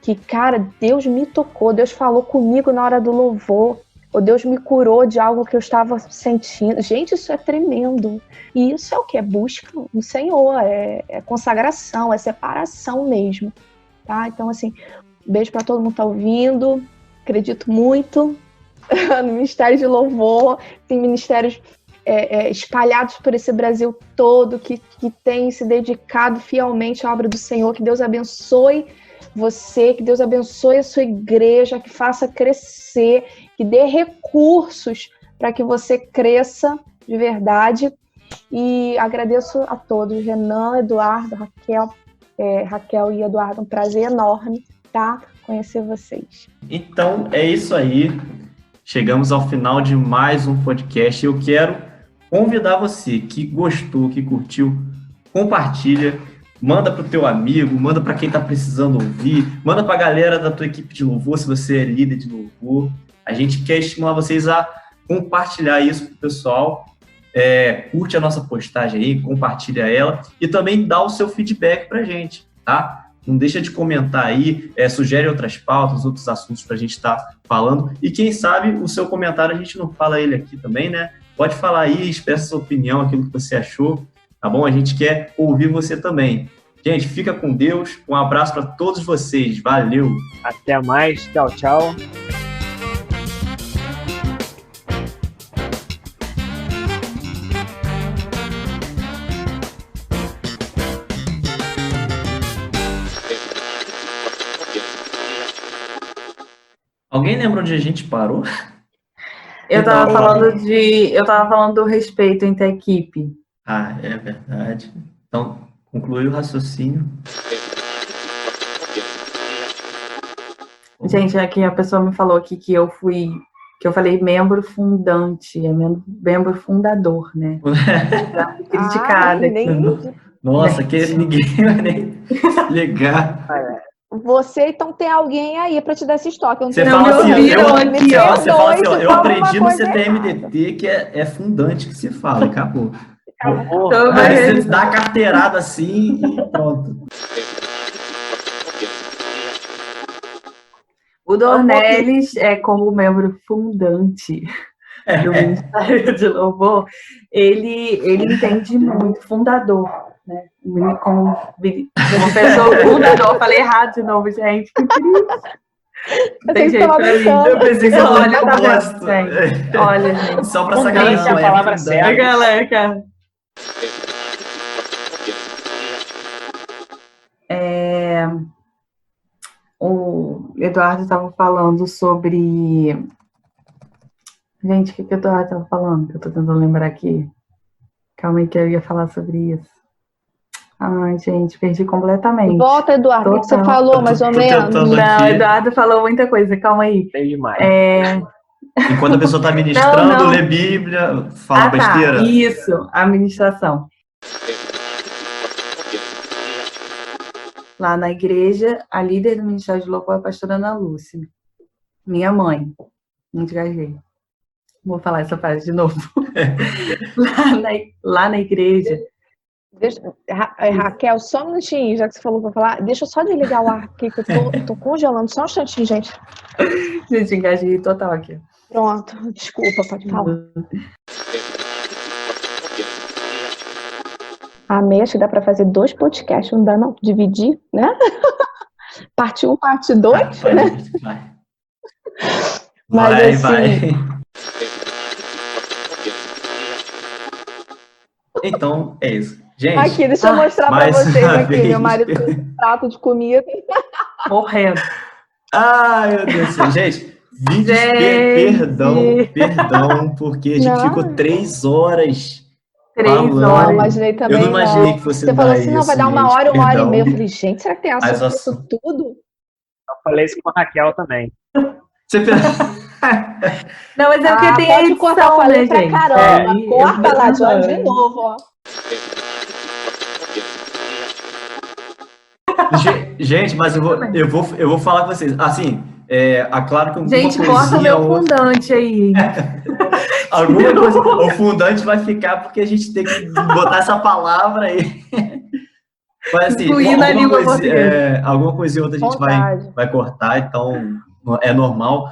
S4: que, cara, Deus me tocou, Deus falou comigo na hora do louvor, ou Deus me curou de algo que eu estava sentindo. Gente, isso é tremendo. E isso é o que? É busca no Senhor, é consagração, é separação mesmo, tá? Então, assim, beijo para todo mundo que tá ouvindo, acredito muito no Ministério de Louvor, tem ministérios espalhados por esse Brasil todo que têm se dedicado fielmente à obra do Senhor. Que Deus abençoe você, que Deus abençoe a sua igreja, que faça crescer, que dê recursos para que você cresça de verdade. E agradeço a todos, Renan, Eduardo, Raquel e Eduardo, um prazer enorme, tá? Conhecer vocês.
S1: Então, é isso aí. Chegamos ao final de mais um podcast. Eu quero convidar você que gostou, que curtiu, compartilha, manda para o teu amigo, manda para quem está precisando ouvir, manda para a galera da tua equipe de louvor, se você é líder de louvor. A gente quer estimular vocês a compartilhar isso com o pessoal. Curte a nossa postagem aí, compartilha ela e também dá o seu feedback para a gente, tá? Não deixa de comentar aí, sugere outras pautas, outros assuntos para a gente estar falando. E quem sabe o seu comentário a gente não fala ele aqui também, né? Pode falar aí, expressa sua opinião, aquilo que você achou, tá bom? A gente quer ouvir você também. Gente, fica com Deus. Um abraço para todos vocês. Valeu!
S2: Até mais. Tchau, tchau.
S1: Alguém lembra onde a gente parou?
S3: Eu tava falando do respeito entre a equipe.
S1: Ah, é verdade. Então, conclui o raciocínio.
S3: Gente, aqui a pessoa me falou aqui que eu falei membro fundante, membro fundador, né? Criticada aqui.
S1: Nossa, que ninguém vai nem ligar.
S4: Você, então, tem alguém aí para te dar esse estoque.
S1: Você fala assim, eu aprendi no CTMDT que é fundante que se fala, acabou. Aí você dá a carteirada assim e pronto.
S3: O Dornelles como membro fundante do Ministério de Louvor, ele entende muito, fundador, né? Como pessoa fundador, falei errado de novo, gente, que triste. Tem jeito pra mim.
S1: Eu pensei que você
S3: olha,
S1: não
S3: tá
S1: gosto.
S3: Olha, gente.
S1: Só pra sacanagem.
S2: A palavra certa.
S3: Galera, O Eduardo estava falando sobre... Gente, o que o Eduardo estava falando? Que eu estou tentando lembrar aqui. Calma aí que eu ia falar sobre isso. Ai, gente, perdi completamente.
S4: Volta, Eduardo, o que você falou, mais ou menos?
S3: Não, Eduardo falou muita coisa, calma aí.
S2: Tem demais.
S1: Enquanto a pessoa está ministrando, lê Bíblia, fala besteira.
S3: Isso, a ministração. Lá na igreja, a líder do Ministério de Louvor é a pastora Ana Lúcia. Minha mãe. Muito gaguei. Vou falar essa frase de novo. lá na igreja.
S4: Raquel, só um minutinho, já que você falou para falar. Deixa eu só desligar o ar aqui, que eu tô congelando. Só um instantinho, gente.
S3: Gente, engasguei total aqui.
S4: Pronto, desculpa, pode falar. Amei, acho que dá para fazer 2 podcasts, não dá não? Dividir, né? Parte 1, parte 2, né? Mas assim...
S1: Então, é isso. Gente,
S4: aqui, deixa eu mostrar para vocês aqui, meu marido com um prato de comida.
S3: Morrendo.
S1: Ai, meu Deus do céu. Gente, perdão, porque a gente ficou 3 horas...
S3: 3 horas.
S4: Eu imaginei também.
S1: Eu não imaginei que fosse
S4: Você falou assim, não, vai dar 1 hora, 1 hora e meia. Eu falei, gente, será que tem assunto isso tudo?
S2: Eu falei isso com a Raquel também.
S1: Você
S3: Não, mas é porque tem
S4: pode
S3: edição,
S4: cortar, eu falei pra
S3: gente.
S4: caramba. Corta lá, de novo, ó.
S1: Gente, mas eu vou falar com vocês. Assim, claro que alguma
S3: gente,
S1: coisinha...
S3: corta o meu fundante aí.
S1: Alguma coisa... O fundante vai ficar porque a gente tem que botar essa palavra aí. Mas assim, alguma coisinha outra a gente vai cortar, então é normal.